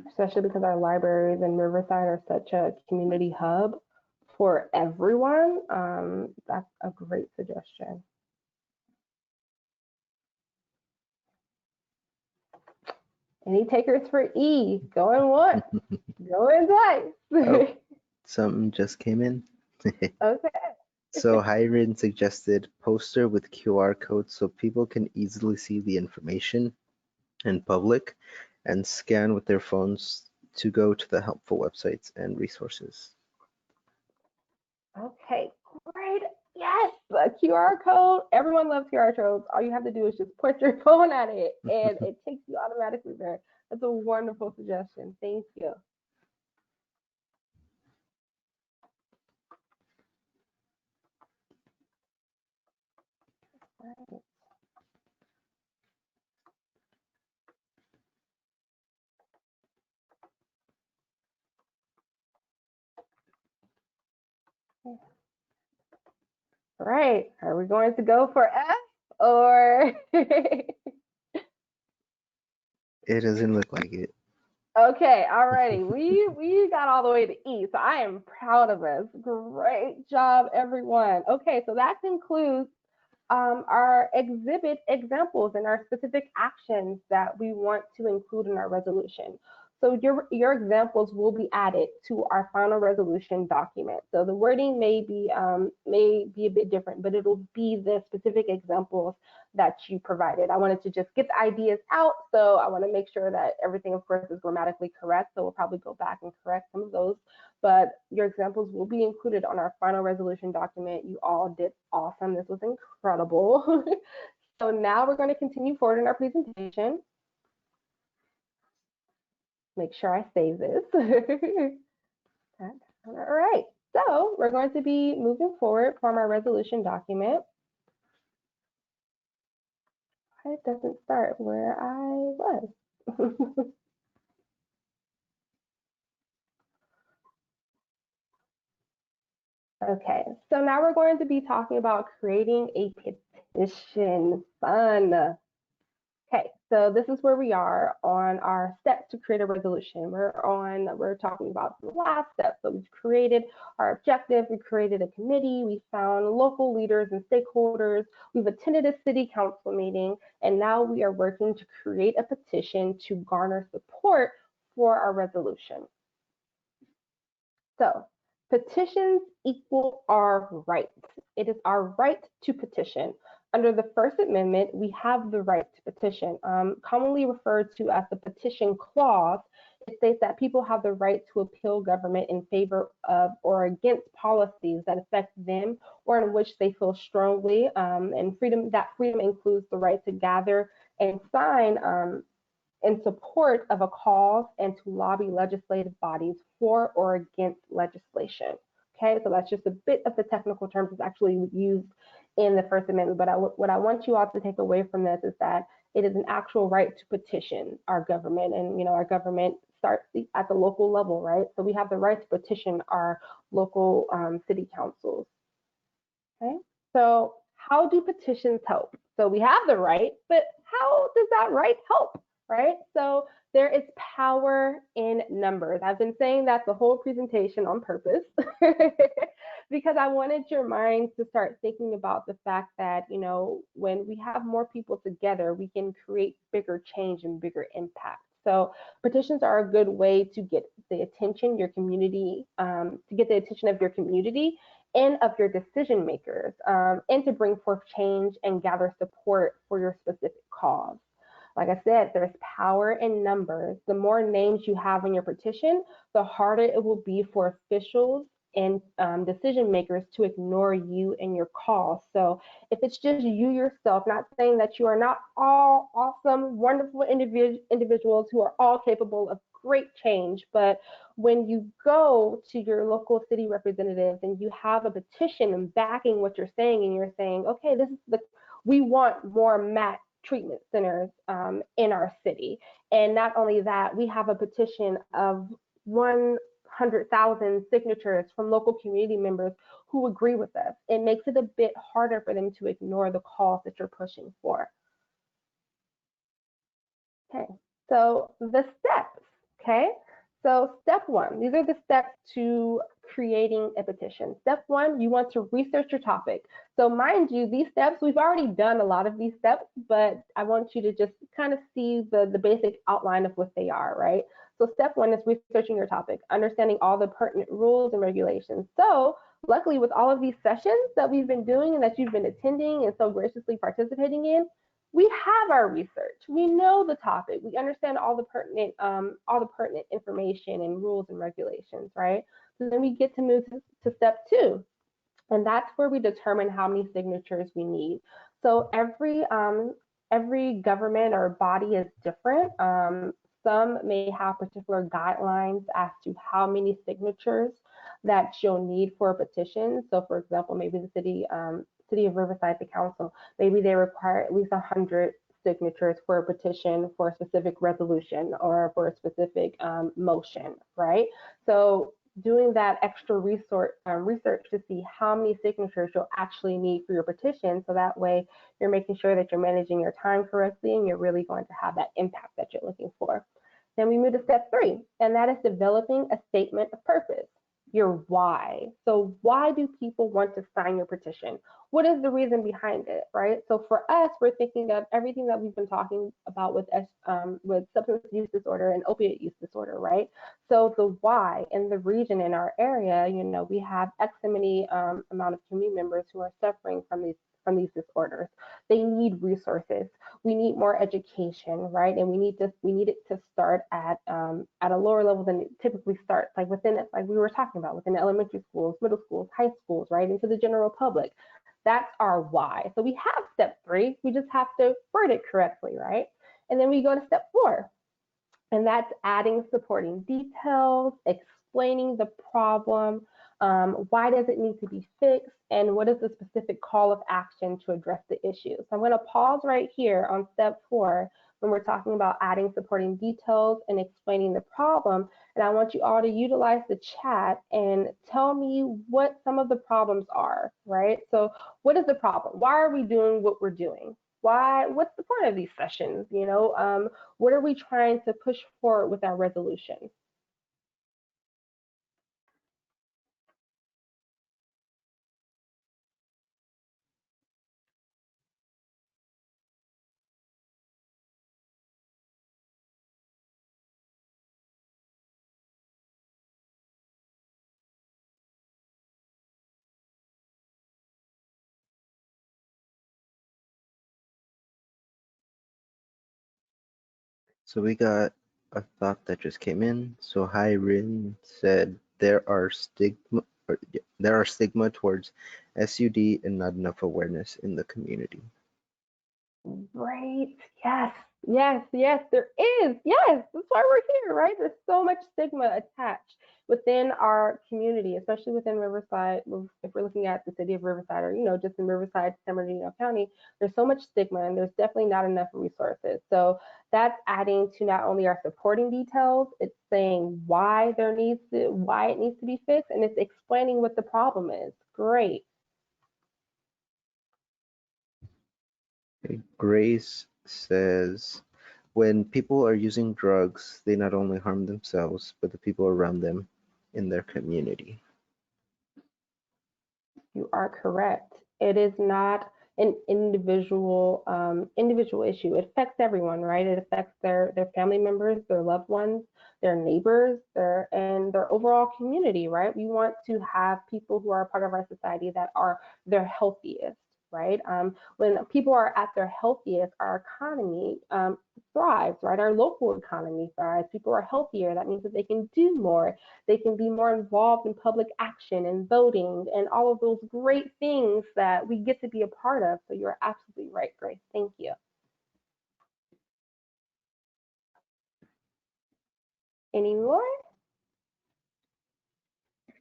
Especially because our libraries in Riverside are such a community hub for everyone. That's a great suggestion. Any takers for E? Going once, going Oh, twice. something just came in. Okay. So Hiren suggested poster with QR codes so people can easily see the information in public and scan with their phones to go to the helpful websites and resources. Okay, great. Yes, a QR code. Everyone loves QR codes. All you have to do is just put your phone at it and it takes you automatically there. That's a wonderful suggestion. Thank you. Right. Are we going to go for F or It doesn't look like it. okay, alrighty. We got all the way to E, so I am proud of us. Great job, everyone. Okay, so that concludes our exhibit examples and our specific actions that we want to include in our resolution. So your examples will be added to our final resolution document. So the wording may be a bit different, but it'll be the specific examples that you provided. I wanted to just get the ideas out, so I want to make sure that everything, of course, is grammatically correct. So we'll probably go back and correct some of those, but your examples will be included on our final resolution document. You all did awesome. This was incredible. So now we're going to continue forward in our presentation. Make sure I save this. All right, so we're going to be moving forward from our resolution document. It doesn't start where I was. Okay, so now we're going to be talking about creating a petition. Fun. Okay, so this is where we are on our steps to create a resolution. We're talking about the last step. So we've created our objective, we created a committee, we found local leaders and stakeholders, we've attended a city council meeting, and now we are working to create a petition to garner support for our resolution. So petitions equal our rights. It is our right to petition. Under the First Amendment, we have the right to petition, commonly referred to as the petition clause. It states that people have the right to appeal government in favor of or against policies that affect them or in which they feel strongly. And that freedom includes the right to gather and sign in support of a cause and to lobby legislative bodies for or against legislation. Okay, so that's just a bit of the technical terms that's actually used in the First Amendment. But what I want you all to take away from this is that it is an actual right to petition our government, and our government starts at the local level, right? So we have the right to petition our local city councils. Okay, so how do petitions help? So we have the right, but how does that right help? Right? So there is power in numbers. I've been saying that the whole presentation on purpose because I wanted your minds to start thinking about the fact that, when we have more people together, we can create bigger change and bigger impact. So petitions are a good way to get the attention your community, to get the attention of your community and of your decision makers, and to bring forth change and gather support for your specific cause. Like I said, there's power in numbers. The more names you have in your petition, the harder it will be for officials and decision makers to ignore you and your cause. So if it's just you yourself, not saying that you are not all awesome, wonderful individuals who are all capable of great change, but when you go to your local city representatives and you have a petition and backing what you're saying, and you're saying, okay, we want more MAT treatment centers in our city. And not only that, we have a petition of 100,000 signatures from local community members who agree with us. It makes it a bit harder for them to ignore the cause that you're pushing for. Okay, so the steps, okay? So step one, these are the steps to creating a petition. Step one, you want to research your topic. So mind you, these steps, we've already done a lot of these steps, but I want you to just kind of see the basic outline of what they are, right? So step one is researching your topic, understanding all the pertinent rules and regulations. So luckily with all of these sessions that we've been doing and that you've been attending and so graciously participating in, we have our research. We know the topic. We understand all the pertinent information and rules and regulations, right? So then we get to move to step two, and that's where we determine how many signatures we need. So every government or body is different. Some may have particular guidelines as to how many signatures that you'll need for a petition. So for example, maybe the city of Riverside, the council, maybe they require at least 100 signatures for a petition for a specific resolution or for a specific motion, right? So doing that extra research to see how many signatures you'll actually need for your petition, so that way you're making sure that you're managing your time correctly and you're really going to have that impact that you're looking for. Then we move to step three, and that is developing a statement of purpose. your why. So why do people want to sign your petition? What is the reason behind it, right? So for us, we're thinking of everything that we've been talking about with substance use disorder and opiate use disorder, right? So the why and the region in our area, we have X many amount of community members who are suffering from these disorders. They need resources. We need more education, right? And we need it to start at a lower level than it typically starts, like within it, like we were talking about, within elementary schools, middle schools, high schools, right, into the general public. That's our why. So we have step 3. We just have to word it correctly, right? And then we go to step 4, and that's adding supporting details, explaining the problem, why does it need to be fixed, and what is the specific call of action to address the issue. So I'm going to pause right here on step 4 when we're talking about adding supporting details and explaining the problem. And I want you all to utilize the chat and tell me what some of the problems are, right? So what is the problem? Why are we doing what we're doing? What's the point of these sessions? What are we trying to push forward with our resolution? So we got a thought that just came in. So Hi Rin said there are stigma towards SUD and not enough awareness in the community. Right. Yes. Yes. Yes. There is. Yes. That's why we're here, right? There's so much stigma attached within our community, especially within Riverside. If we're looking at the city of Riverside, or just in Riverside, San Bernardino County, there's so much stigma, and there's definitely not enough resources. So that's adding to not only our supporting details, it's saying why it needs to be fixed, and it's explaining what the problem is. Great. Grace says, when people are using drugs, they not only harm themselves, but the people around them in their community. You are correct. It is not an individual issue. It affects everyone, right? It affects their family members, their loved ones, their neighbors, and their overall community, right? We want to have people who are a part of our society that are their healthiest, right? When people are at their healthiest, our economy thrives, right? Our local economy thrives. People are healthier. That means that they can do more. They can be more involved in public action and voting and all of those great things that we get to be a part of. So you're absolutely right, Grace. Thank you. Any more?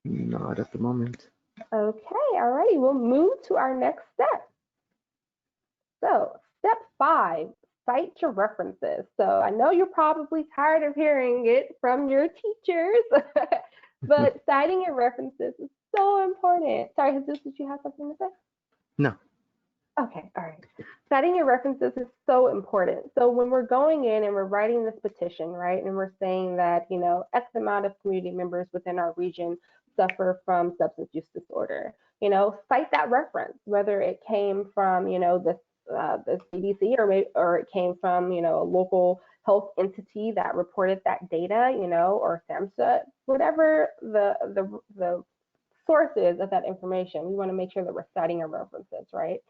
Not at the moment. Okay, alrighty. We'll move to our next step. So step 5, cite your references. So I know you're probably tired of hearing it from your teachers, but citing your references is so important. Sorry, Jesus, did you have something to say? No. Okay, all right. Citing your references is so important. So when we're going in and we're writing this petition, right, and we're saying that, X amount of community members within our region suffer from substance use disorder, cite that reference, whether it came from, the CDC, or it came from, a local health entity that reported that data, or SAMHSA, whatever the source is of that information. We want to make sure that we're citing our references, right?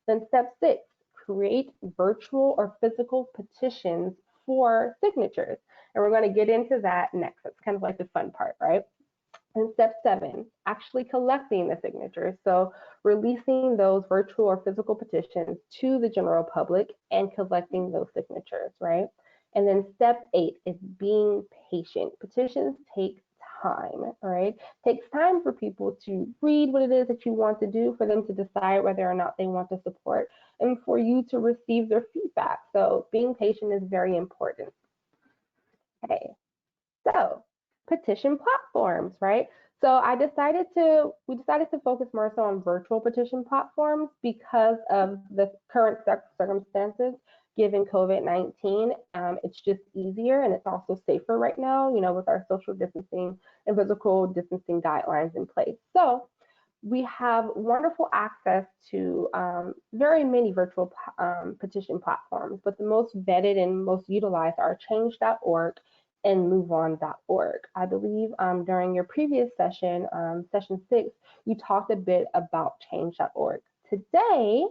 Then step 6, create virtual or physical petitions for signatures. And we're going to get into that next. That's kind of like the fun part, right? And step 7, actually collecting the signatures. So releasing those virtual or physical petitions to the general public and collecting those signatures, right? And then step 8 is being patient. Petitions take time, right? It takes time for people to read what it is that you want to do, for them to decide whether or not they want to support, and for you to receive their feedback. So being patient is very important. Okay, so petition platforms, right? So we decided to focus more so on virtual petition platforms because of the current circumstances given COVID-19. It's just easier and it's also safer right now, with our social distancing and physical distancing guidelines in place. So we have wonderful access to very many virtual petition platforms, but the most vetted and most utilized are change.org and moveon.org. I believe during your previous session, session 6, you talked a bit about change.org. Today,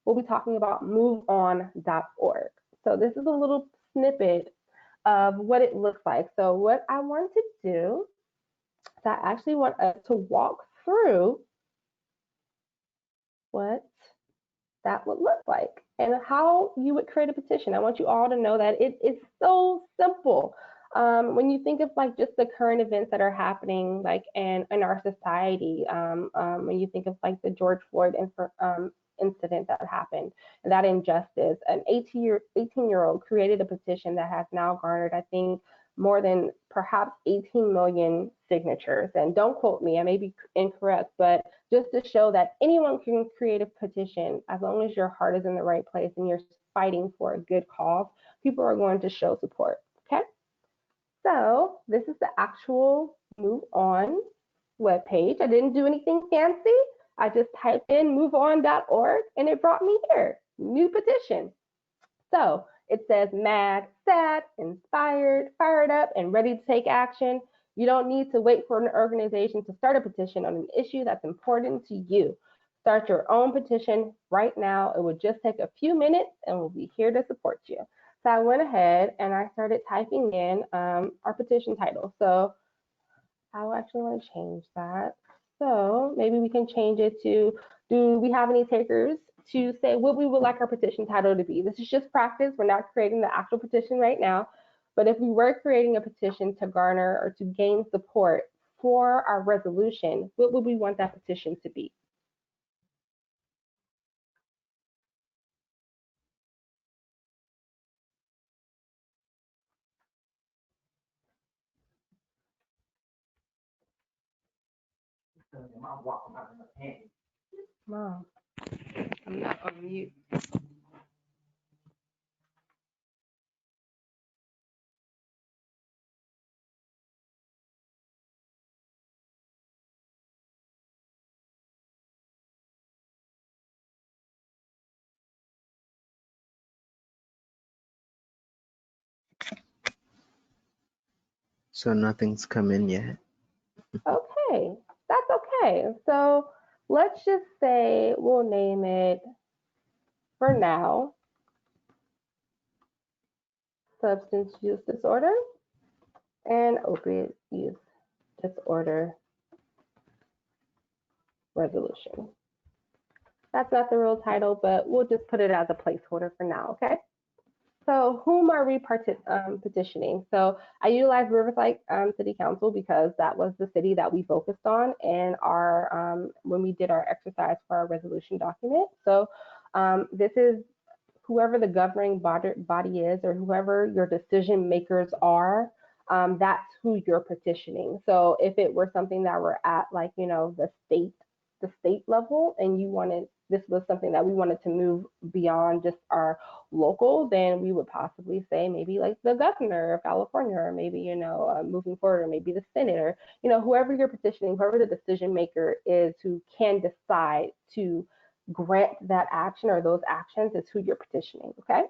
we'll be talking about moveon.org. So this is a little snippet of what it looks like. So what I want to do is I actually want us to walk through what that would look like and how you would create a petition. I want you all to know that it is so simple. When you think of like just the current events that are happening like in our society, when you think of like the George Floyd incident that happened and that injustice, an 18-year-old created a petition that has now garnered, I think, more than perhaps 18 million signatures. And don't quote me, I may be incorrect, but just to show that anyone can create a petition as long as your heart is in the right place and you're fighting for a good cause, people are going to show support. Okay, so this is the actual Move On webpage. I didn't do anything fancy. I just typed in moveon.org and it brought me here, new petition. So it says mad, sad, inspired, fired up, and ready to take action. You don't need to wait for an organization to start a petition on an issue that's important to you. Start your own petition right now. It will just take a few minutes and we'll be here to support you. So I went ahead and I started typing in our petition title. So I actually want to change that. So maybe we can change it to, do we have any takers to say what we would like our petition title to be? This is just practice. We're not creating the actual petition right now. But if we were creating a petition to garner or to gain support for our resolution, what would we want that petition to be? Mom, I'm not on mute. So nothing's come in yet. Okay, that's okay. So let's just say we'll name it for now substance use disorder and opiate use disorder resolution. That's not the real title, but we'll just put it as a placeholder for now, okay? So whom are we petitioning? So I utilized Riverside City Council because that was the city that we focused on in our when we did our exercise for our resolution document. So this is whoever the governing body is or whoever your decision makers are, that's who you're petitioning. So if it were something that were at like, the state level and this was something that we wanted to move beyond just our local, then we would possibly say maybe like the governor of California, or maybe, moving forward, or maybe the Senate, or, whoever you're petitioning, whoever the decision maker is who can decide to grant that action or those actions is who you're petitioning, okay?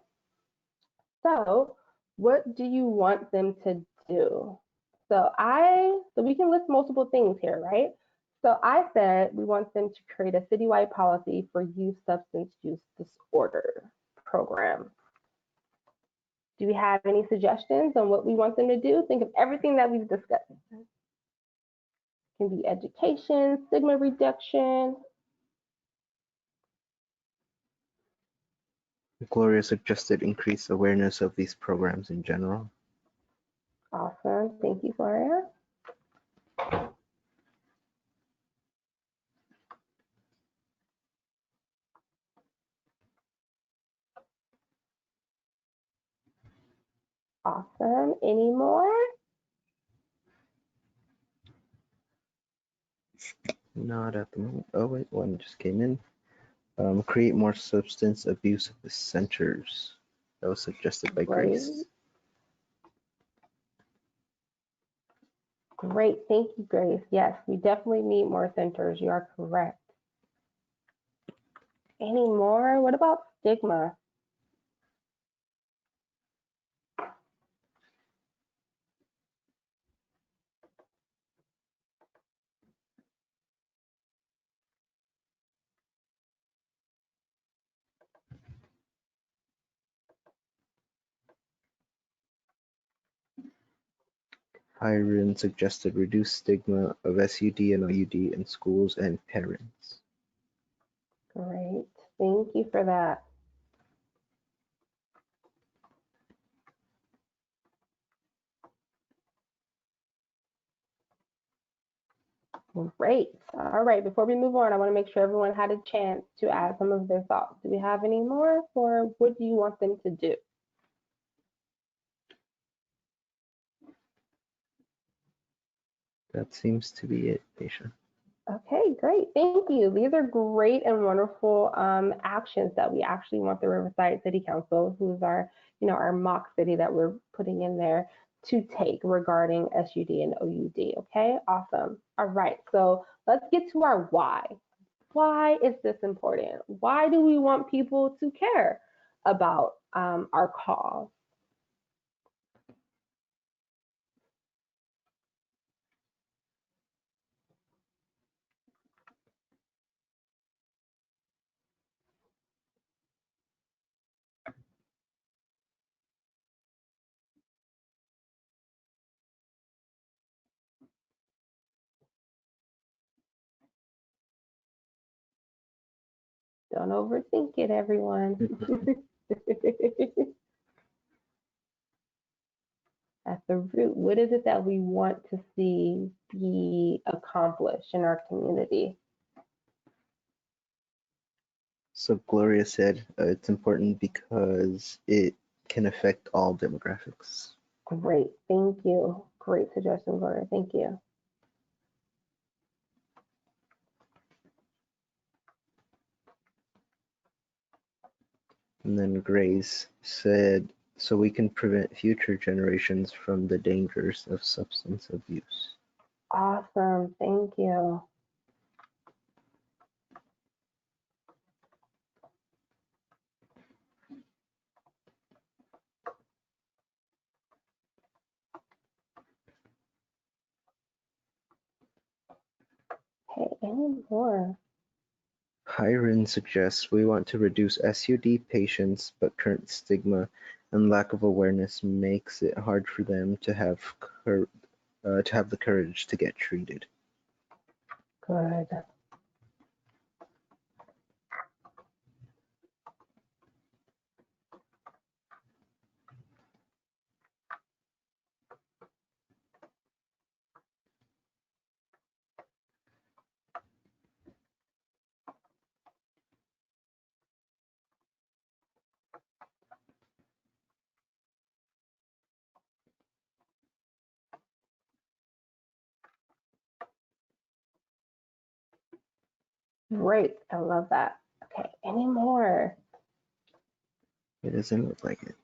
So what do you want them to do? So we can list multiple things here, right? So I said we want them to create a citywide policy for youth substance use disorder program. Do we have any suggestions on what we want them to do? Think of everything that we've discussed. It can be education, stigma reduction. Gloria suggested increase awareness of these programs in general. Awesome. Thank you, Gloria. Awesome. Any more? Not at the moment. Oh wait, one just came in. Create more substance abuse centers. That was suggested by Great. Grace. Great. Thank you, Grace. Yes, we definitely need more centers. You are correct. Any more? What about stigma? Hiram suggested reduce stigma of SUD and OUD in schools and parents. Great. Thank you for that. Great. All right. Before we move on, I want to make sure everyone had a chance to add some of their thoughts. Do we have any more, or what do you want them to do? That seems to be it, Aisha. Okay, great. Thank you. These are great and wonderful actions that we actually want the Riverside City Council, who's our, our mock city that we're putting in there, to take regarding SUD and OUD. Okay, awesome. All right, so let's get to our why. Why is this important? Why do we want people to care about our cause? Don't overthink it, everyone. At the root, what is it that we want to see be accomplished in our community? So Gloria said it's important because it can affect all demographics. Great, thank you. Great suggestion, Gloria. Thank you. And then Grace said, so we can prevent future generations from the dangers of substance abuse. Awesome, thank you. Okay, any more? Hiron suggests we want to reduce SUD patients, but current stigma and lack of awareness makes it hard for them to have the courage to get treated. Good. Great, I love that. Okay, any more? It doesn't look like it.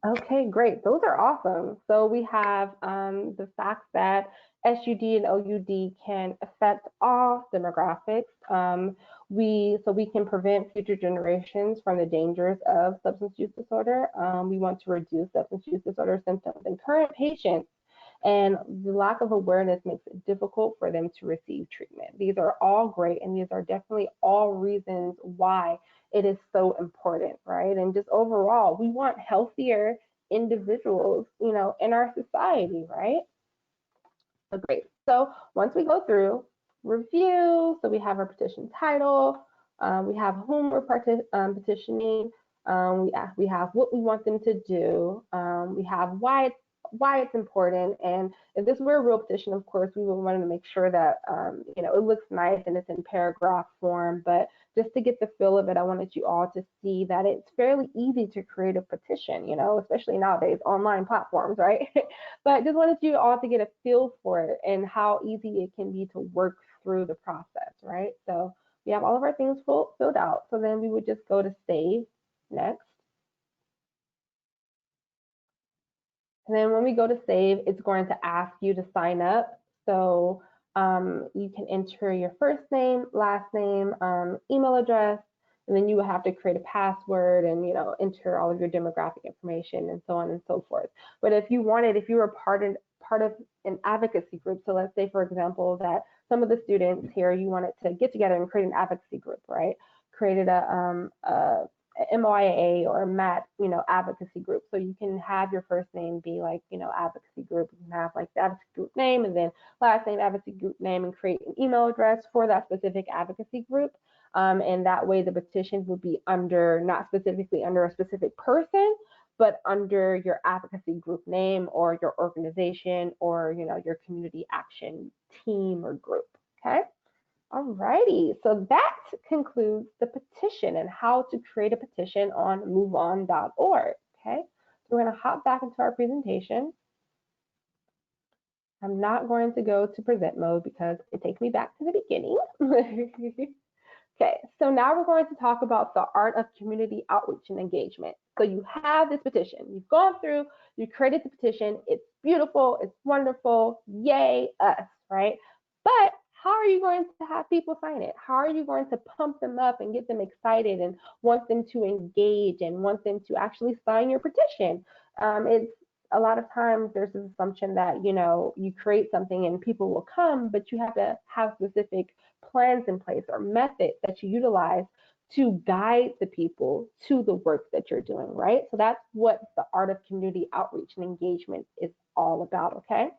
Okay, great. Those are awesome. So we have the fact that SUD and OUD can affect all demographics. So we can prevent future generations from the dangers of substance use disorder. We want to reduce substance use disorder symptoms in current patients, and the lack of awareness makes it difficult for them to receive treatment. These are all great, and these are definitely all reasons why it is so important, right? And just overall, we want healthier individuals, in our society, right? So great. So once we go through review, so we have our petition title, we have whom we're petitioning, we have what we want them to do, we have why it's important, and if this were a real petition, of course, we would want to make sure that it looks nice and it's in paragraph form. But just to get the feel of it, I wanted you all to see that it's fairly easy to create a petition, especially nowadays, online platforms, right? But just wanted you all to get a feel for it and how easy it can be to work through the process, right? So we have all of our things filled out. So then we would just go to save next. And then when we go to save, it's going to ask you to sign up. So you can enter your first name, last name, email address, and then you will have to create a password and enter all of your demographic information and so on and so forth. But if you were part of an advocacy group, so let's say for example that some of the students here, you wanted to get together and create an advocacy group, right? Created a MOIA or a MAT, advocacy group. So you can have your first name be like, advocacy group. You can have like the advocacy group name and then last name, advocacy group name, and create an email address for that specific advocacy group. And that way the petition would be not specifically under a specific person, but under your advocacy group name or your organization or, your community action team or group. Okay. Alrighty, so that concludes the petition and how to create a petition on moveon.org. Okay, so we're going to hop back into our presentation. I'm not going to go to present mode because it takes me back to the beginning. Okay, so now we're going to talk about the art of community outreach and engagement. So you have this petition, you've gone through, you created the petition, it's beautiful, it's wonderful, yay us, right? But how are you going to have people sign it? How are you going to pump them up and get them excited and want them to engage and want them to actually sign your petition? It's a lot of times there's this assumption that, you create something and people will come, but you have to have specific plans in place or methods that you utilize to guide the people to the work that you're doing, right? So that's what the art of community outreach and engagement is all about, okay?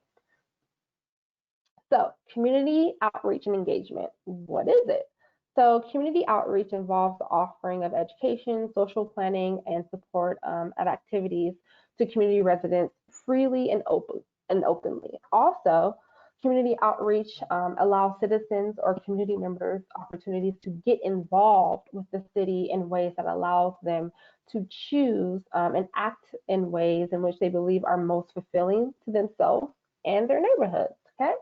So community outreach and engagement, what is it? So community outreach involves the offering of education, social planning, and support at activities to community residents freely and openly. Also, community outreach allows citizens or community members opportunities to get involved with the city in ways that allows them to choose and act in ways in which they believe are most fulfilling to themselves and their neighborhoods, okay?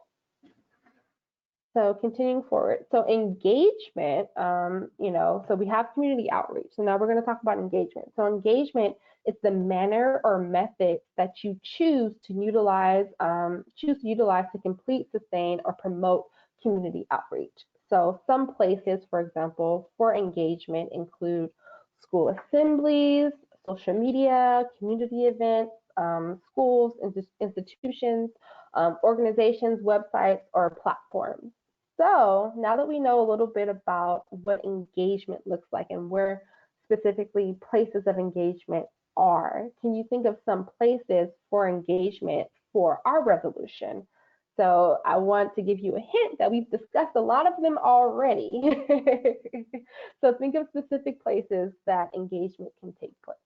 So continuing forward, so engagement, so we have community outreach. So now we're going to talk about engagement. So engagement is the manner or method that you choose to utilize to complete, sustain, or promote community outreach. So some places, for example, for engagement include school assemblies, social media, community events, schools, institutions, organizations, websites, or platforms. So now that we know a little bit about what engagement looks like and where specifically places of engagement are, can you think of some places for engagement for our resolution? So I want to give you a hint that we've discussed a lot of them already. So think of specific places that engagement can take place.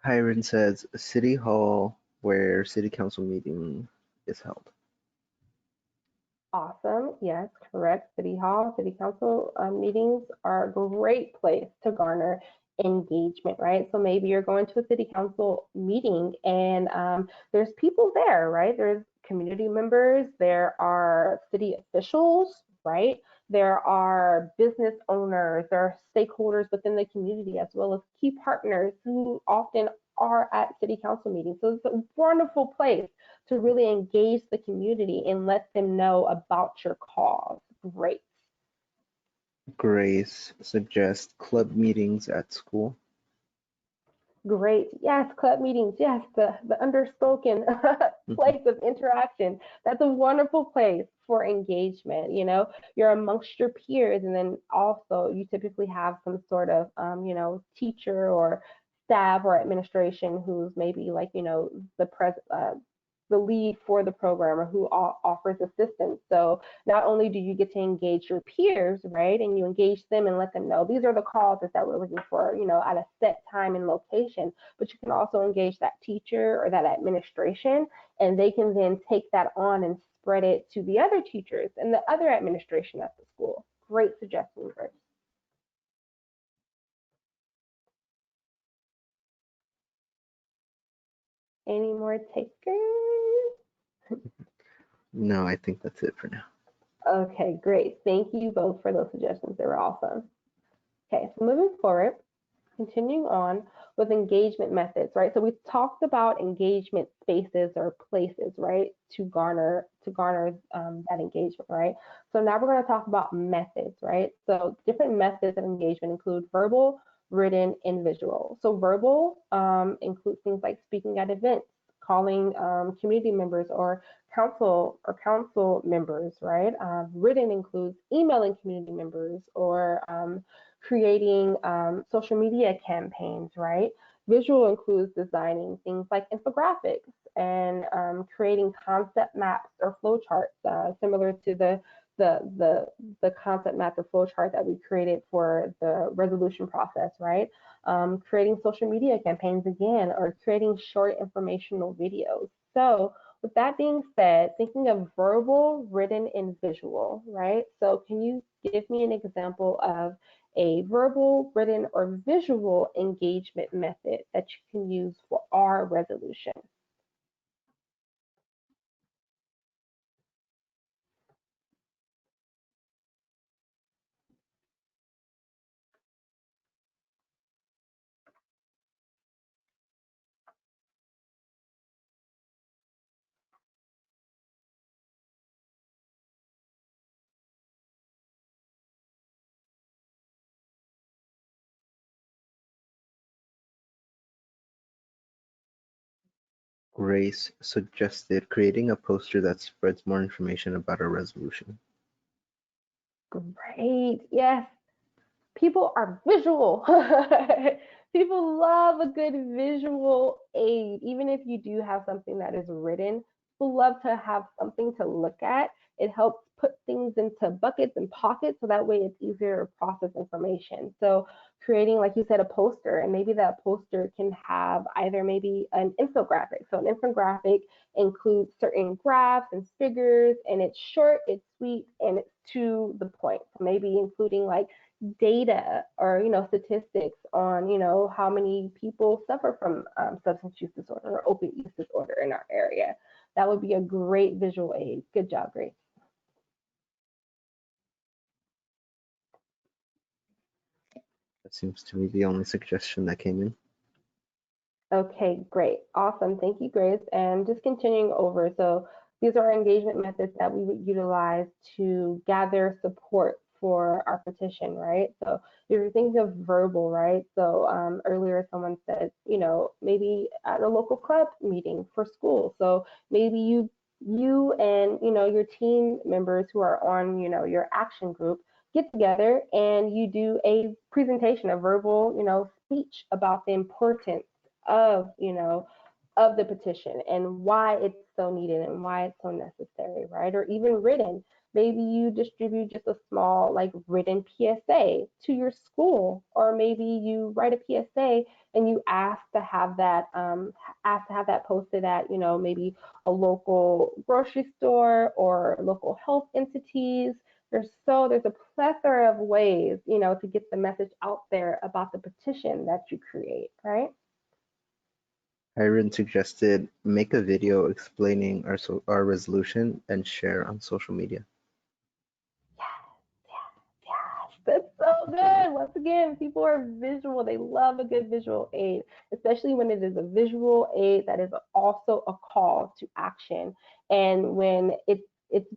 Hiron says City Hall where City Council meeting is held. Awesome. Yes, correct. City Hall, City Council meetings are a great place to garner engagement, right? So maybe you're going to a City Council meeting and there's people there, right? There's community members, there are city officials, right? There are business owners, there are stakeholders within the community as well as key partners who often are at City Council meetings. So it's a wonderful place to really engage the community and let them know about your cause. Great. Grace suggests club meetings at school. Great. Yes, club meetings. Yes, the underspoken place of interaction. That's a wonderful place for engagement. You're amongst your peers, and then also you typically have some sort of, teacher or staff or administration who's maybe like, the lead for the program or who offers assistance. So not only do you get to engage your peers, right, and you engage them and let them know these are the causes that we're looking for, at a set time and location, but you can also engage that teacher or that administration, and they can then take that on and spread it to the other teachers and the other administration at the school. Great suggestion, Grace. Any more takers? No, I think that's it for now. Okay, great. Thank you both for those suggestions. They were awesome. Okay, so moving forward, continuing on with engagement methods, right? So we talked about engagement spaces or places, right, to garner that engagement, right? So now we're going to talk about methods, right? So different methods of engagement include verbal, written, and visual. So verbal includes things like speaking at events, calling community members or council members, right? Written includes emailing community members or creating social media campaigns, right? Visual includes designing things like infographics and creating concept maps or flowcharts, similar to the concept map or flowchart that we created for the resolution process, right? Creating social media campaigns again, or creating short informational videos. So with that being said, thinking of verbal, written, and visual, right? So can you give me an example of a verbal, written, or visual engagement method that you can use for our resolution? Grace suggested creating a poster that spreads more information about our resolution. Great. Yes, people are visual. People love a good visual aid. Even if you do have something that is written, people love to have something to look at. It helps put things into buckets and pockets so that way it's easier to process information. So creating, like you said, a poster, and maybe that poster can have either maybe an infographic. So an infographic includes certain graphs and figures, and it's short, it's sweet, and it's to the point. So maybe including like data or statistics on how many people suffer from substance use disorder or opiate use disorder in our area. That would be a great visual aid. Good job, Grace. That seems to be the only suggestion that came in. Okay, great. Awesome. Thank you, Grace. And just continuing over. So these are engagement methods that we would utilize to gather support for our petition, right? So if you're thinking of verbal, right? So earlier someone said, maybe at a local club meeting for school. So maybe you and your team members who are on your action group get together and you do a presentation, a verbal speech about the importance of of the petition and why it's so needed and why it's so necessary, right? Or even written. Maybe you distribute just a small like written PSA to your school, or maybe you write a PSA and you ask to have that posted at maybe a local grocery store or local health entities. There's a plethora of ways to get the message out there about the petition that you create, right? Hiren suggested make a video explaining our resolution and share on social media. Yes, that's so good. Once again, people are visual. They love a good visual aid, especially when it is a visual aid that is also a call to action. And when it's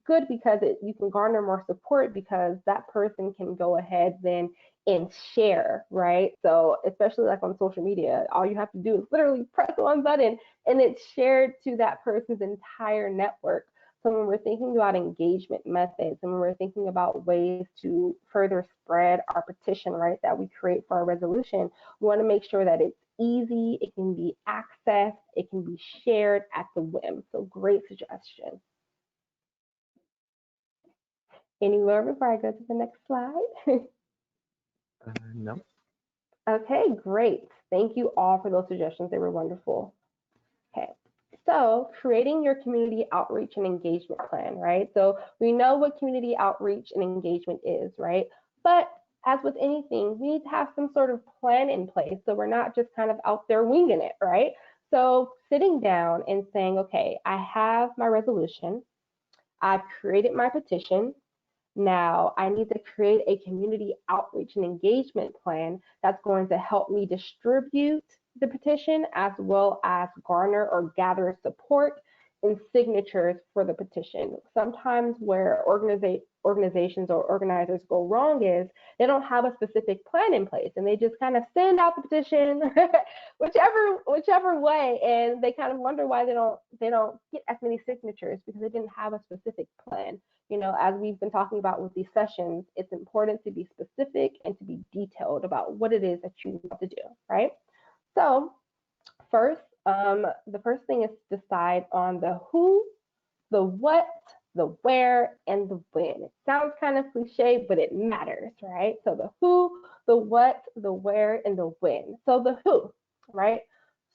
good because you can garner more support because that person can go ahead then and share, right? So especially like on social media, all you have to do is literally press one button and it's shared to that person's entire network. So when we're thinking about engagement methods and when we're thinking about ways to further spread our petition, right, that we create for our resolution, we want to make sure that it's easy, it can be accessed, it can be shared at the whim. So great suggestion. Any more before I go to the next slide? No. Okay, great. Thank you all for those suggestions. They were wonderful. Okay. So creating your community outreach and engagement plan, right? So we know what community outreach and engagement is, right? But as with anything, we need to have some sort of plan in place so we're not just kind of out there winging it, right? So sitting down and saying, okay, I have my resolution, I've created my petition. Now, I need to create a community outreach and engagement plan that's going to help me distribute the petition as well as garner or gather support and signatures for the petition. Sometimes where organizations or organizers go wrong is they don't have a specific plan in place and they just kind of send out the petition whichever way, and they kind of wonder why they don't get as many signatures because they didn't have a specific plan. As we've been talking about with these sessions, it's important to be specific and to be detailed about what it is that you want to do, right? So first, the first thing is to decide on the who, the what, the where, and the when. It sounds kind of cliche, but it matters, right? So the who, the what, the where, and the when. So the who, right?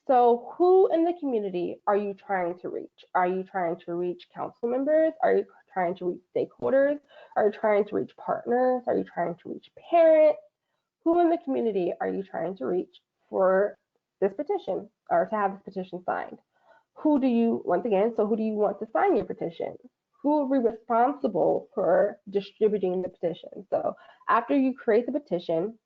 So who in the community are you trying to reach? Are you trying to reach council members? Are you trying to reach stakeholders? Are you trying to reach partners? Are you trying to reach parents? Who in the community are you trying to reach for this petition or to have this petition signed? Who do you, once again, so who do you want to sign your petition? Who will be responsible for distributing the petition? So after you create the petition,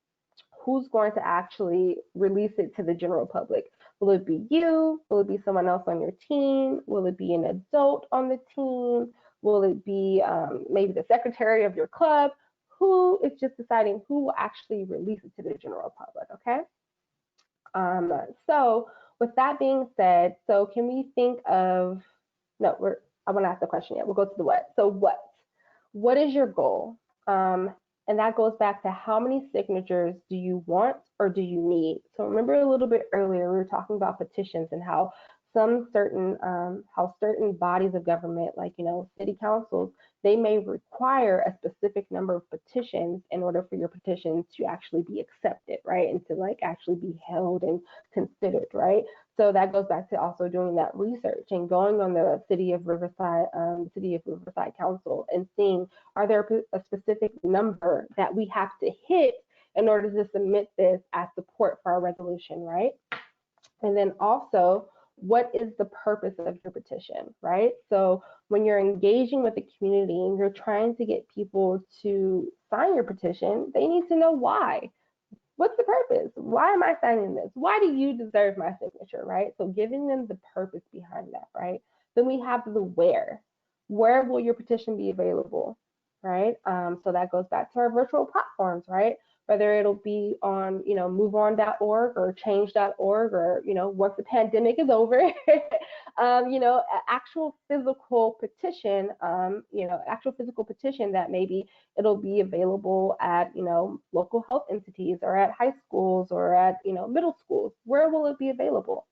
who's going to actually release it to the general public? Will it be you? Will it be someone else on your team? Will it be an adult on the team? Will it be maybe the secretary of your club? Who is just deciding who will actually release it to the general public, okay? So with that being said, so can we think of, no, I want to ask the question yet. We'll go to the what. So what is your goal? And that goes back to how many signatures do you want or do you need? So remember a little bit earlier, we were talking about petitions and how certain bodies of government, like, city councils, they may require a specific number of petitions in order for your petition to actually be accepted, right? And to like actually be held and considered, right? So that goes back to also doing that research and going on the City of Riverside Council and seeing, are there a specific number that we have to hit in order to submit this as support for our resolution, right? And then also, what is the purpose of your petition, right? So when you're engaging with the community and you're trying to get people to sign your petition, they need to know why. What's the purpose? Why am I signing this? Why do you deserve my signature, right? So giving them the purpose behind that, right? Then we have the where. Where will your petition be available, right? So that goes back to our virtual platforms, right? Whether it'll be on, moveon.org or change.org or, once the pandemic is over, actual physical petition, actual physical petition that maybe it'll be available at, local health entities or at high schools or at, middle schools. Where will it be available?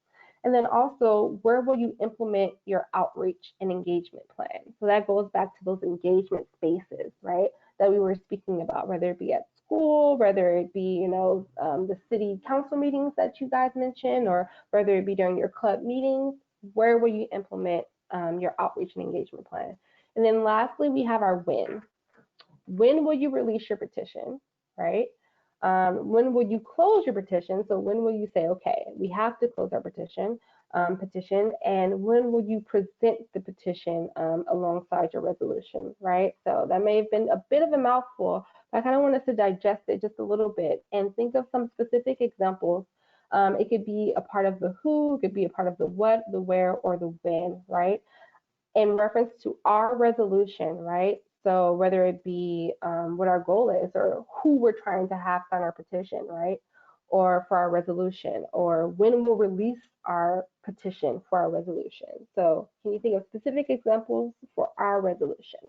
And then also, where will you implement your outreach and engagement plan? So that goes back to those engagement spaces, right, that we were speaking about, whether it be at school, whether it be, the city council meetings that you guys mentioned, or whether it be during your club meetings. Where will you implement your outreach and engagement plan? And then lastly, we have our when. When will you release your petition, right? When will you close your petition? So when will you say, okay, we have to close our petition, and when will you present the petition alongside your resolution, right? So that may have been a bit of a mouthful, but I kind of want us to digest it just a little bit and think of some specific examples. It could be a part of the who, it could be a part of the what, the where, or the when, right? In reference to our resolution, right? So whether it be what our goal is or who we're trying to have sign our petition, right? Or for our resolution, or when we'll release our petition for our resolution. So can you think of specific examples for our resolution?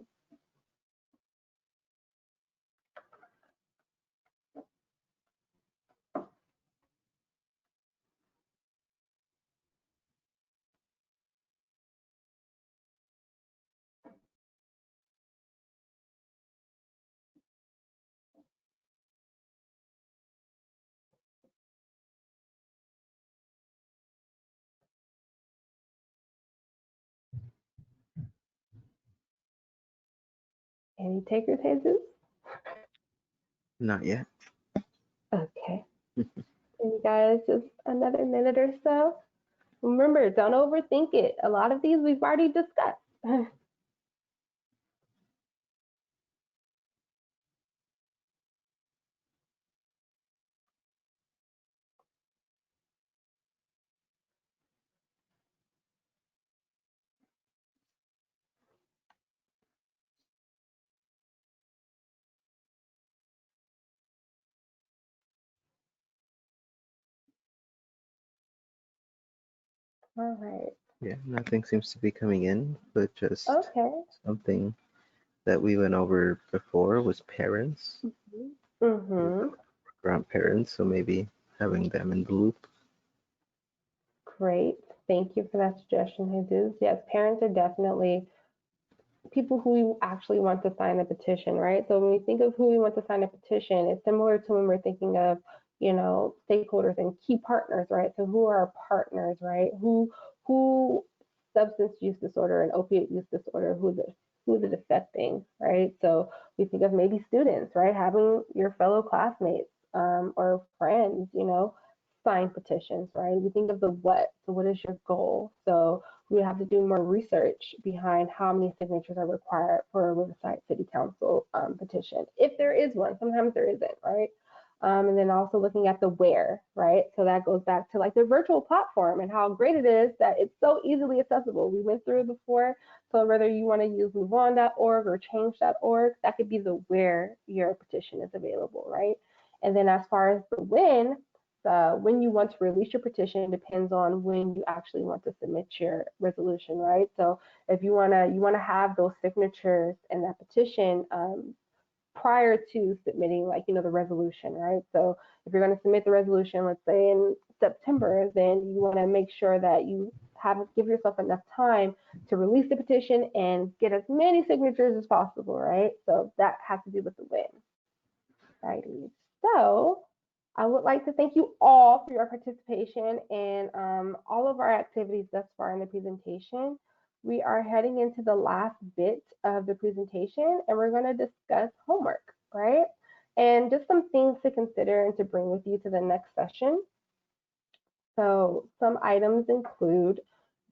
Any takers, Jesus? Not yet. Okay. And you guys, just another minute or so. Remember, don't overthink it. A lot of these we've already discussed. All right. Yeah, nothing seems to be coming in, but just Okay. something that we went over before was parents. Mm-hmm. Grandparents, so maybe having them in the loop. Great. Thank you for that suggestion, Jesus. Yes, parents are definitely people who we actually want to sign a petition, right? So when we think of who we want to sign a petition, it's similar to when we're thinking of, stakeholders and key partners, right? So who are our partners, right? Who substance use disorder and opiate use disorder, who's it affecting, right? So we think of maybe students, right? Having your fellow classmates or friends, sign petitions, right? We think of the what. So what is your goal? So we would have to do more research behind how many signatures are required for a Riverside City Council petition, if there is one. Sometimes there isn't, right? And then also looking at the where, right? So that goes back to like the virtual platform and how great it is that it's so easily accessible. We went through it before. So whether you want to use moveon.org or change.org, that could be the where your petition is available, right? And then as far as the when you want to release your petition depends on when you actually want to submit your resolution, right? So if you wanna have those signatures in that petition prior to submitting, like the resolution, right? So if you're going to submit the resolution, let's say in September, then you want to make sure that you give yourself enough time to release the petition and get as many signatures as possible, right? So that has to do with the win. Righty. So I would like to thank you all for your participation in all of our activities thus far in the presentation. We are heading into the last bit of the presentation and we're going to discuss homework, right? And just some things to consider and to bring with you to the next session. So some items include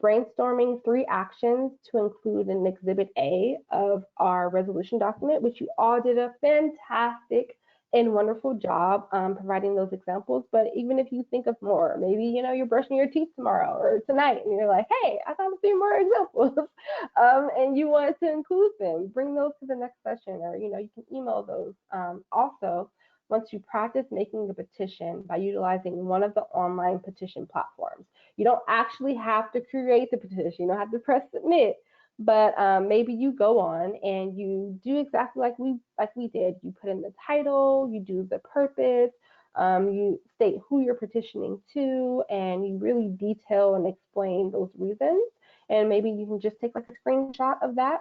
brainstorming 3 actions to include in Exhibit A of our resolution document, which you all did a fantastic and wonderful job providing those examples. But even if you think of more, maybe you're brushing your teeth tomorrow or tonight, and you're like, hey, I thought of 3 more examples, and you wanted to include them, bring those to the next session, or you can email those. Also, once you practice making a petition by utilizing one of the online petition platforms. You don't actually have to create the petition. You don't have to press submit, but maybe you go on and you do exactly like we did. You put in the title, you do the purpose, you state who you're petitioning to, and you really detail and explain those reasons. And maybe you can just take like a screenshot of that,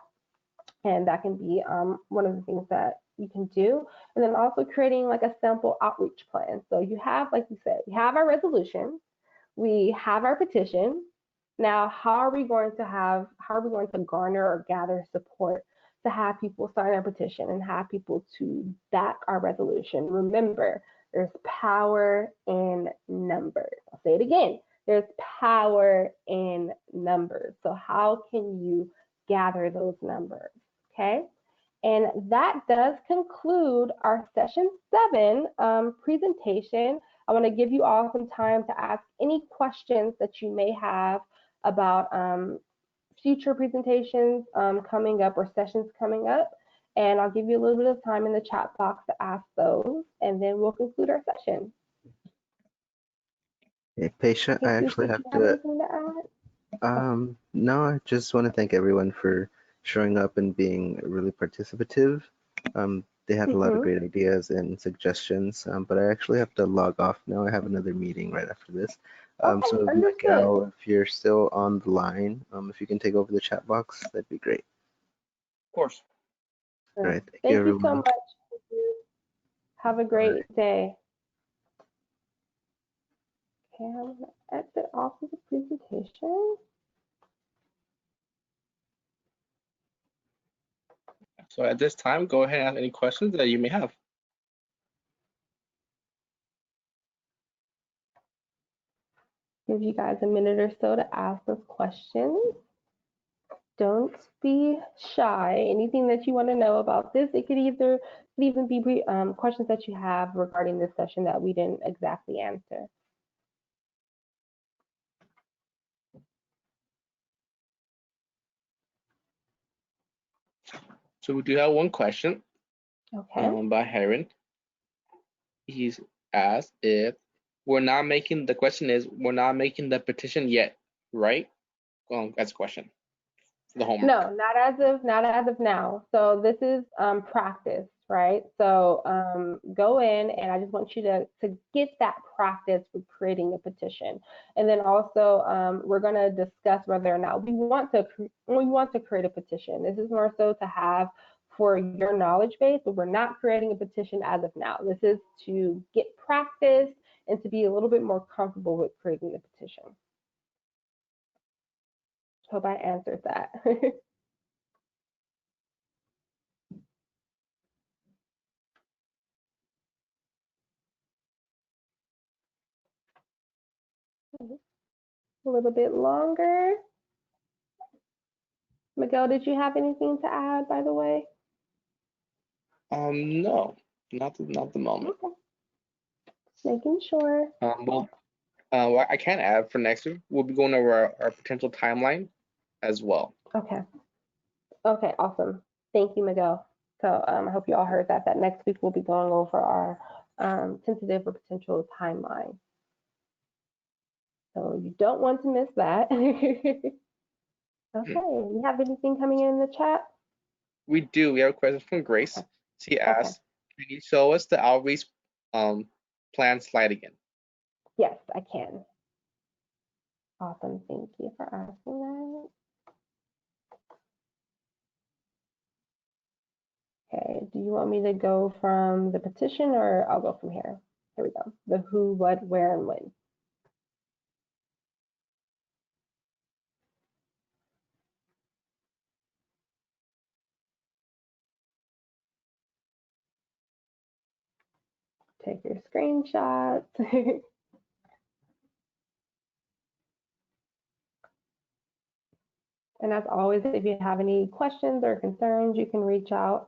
and that can be one of the things that you can do. And then also creating like a sample outreach plan. So you have, like you said, we have our resolution, we have our petition. Now, how are we going to garner or gather support to have people sign our petition and have people to back our resolution? Remember, there's power in numbers. I'll say it again. There's power in numbers. So how can you gather those numbers? Okay. And that does conclude our session 7 presentation. I want to give you all some time to ask any questions that you may have about future presentations coming up or sessions coming up. And I'll give you a little bit of time in the chat box to ask those, and then we'll conclude our session. Hey, Pesha, I actually have to. Anything to add? No, I just want to thank everyone for showing up and being really participative. They had a lot of great ideas and suggestions, but I actually have to log off now. I have another meeting right after this. Okay, So Miguel, if you're still on the line, if you can take over the chat box, that'd be great. Of course. All right, Thank you everyone. so much. Have a great day. Okay, I'm going to exit off of the presentation. So at this time, go ahead and ask any questions that you may have. Give you guys a minute or so to ask us questions. Don't be shy. Anything that you want to know about this, it could even be questions that you have regarding this session that we didn't exactly answer. So we do have one question Okay. by Heron. He's asked if the question is, we're not making the petition yet, right? That's a question for the homework. No, not as of now. So this is practice, right? So go in, and I just want you to get that practice with creating a petition, and then also we're going to discuss whether or not we want to create a petition. This is more so to have for your knowledge base, but we're not creating a petition as of now. This is to get practice and to be a little bit more comfortable with creating the petition. Hope I answered that. A little bit longer. Miguel, did you have anything to add, by the way? No, not the moment. Okay. Making sure. Well, what I can add for next week, we'll be going over our potential timeline as well. Okay. Okay, awesome. Thank you, Miguel. So I hope you all heard that next week we'll be going over our tentative or potential timeline. So you don't want to miss that. Okay, you have anything coming in the chat? We do. We have a question from Grace. Okay. She asked, can you show us the outreach plan slide again? Yes, I can. Awesome. Thank you for asking that. Okay, do you want me to go from the petition, or I'll go from here? Here we go. The who, what, where, and when. Take your screenshots. And as always, if you have any questions or concerns, you can reach out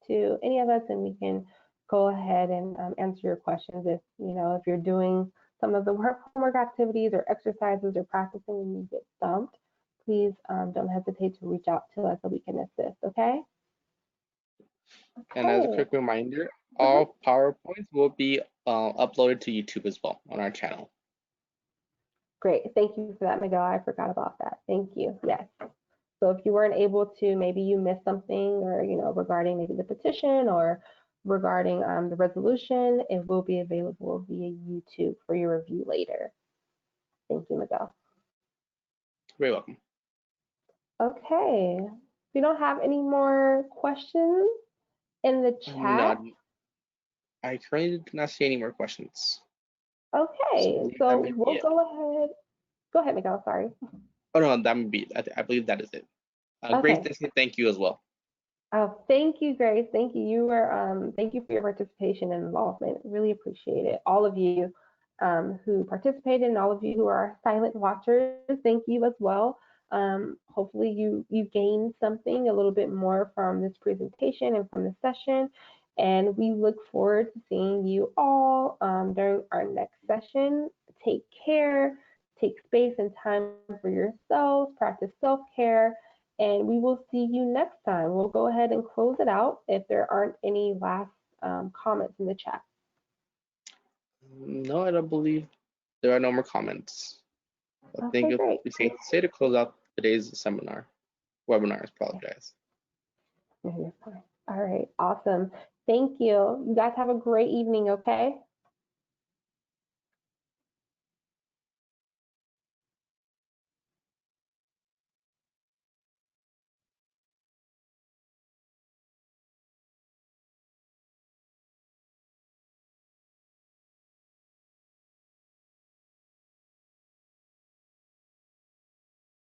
to any of us, and we can go ahead and answer your questions. If you're doing some of the homework activities or exercises or practicing and you get stumped, please don't hesitate to reach out to us so we can assist. Okay. And as a quick reminder, all PowerPoints will be uploaded to YouTube as well on our channel. Great. Thank you for that, Miguel. I forgot about that. Thank you. Yes. So if you weren't able to, maybe you missed something, or regarding maybe the petition or regarding the resolution, it will be available via YouTube for your review later. Thank you, Miguel. You're welcome. Okay. We don't have any more questions in the chat. None. I currently do not see any more questions. Okay, so we'll go ahead. Go ahead, Miguel. Sorry. Oh no, that would be. I believe that is it. Grace, thank you as well. Oh, thank you, Grace. Thank you. Thank you for your participation and involvement. Really appreciate it. All of you who participated, and all of you who are silent watchers, thank you as well. Hopefully you gained something a little bit more from this presentation and from the session. And we look forward to seeing you all during our next session. Take care, take space and time for yourselves, practice self-care, and we will see you next time. We'll go ahead and close it out if there aren't any last comments in the chat. No, I don't believe there are no more comments. I think it would be safe to say to close out today's webinar. Apologize. You're fine. All right, awesome. Thank you. You guys have a great evening, okay?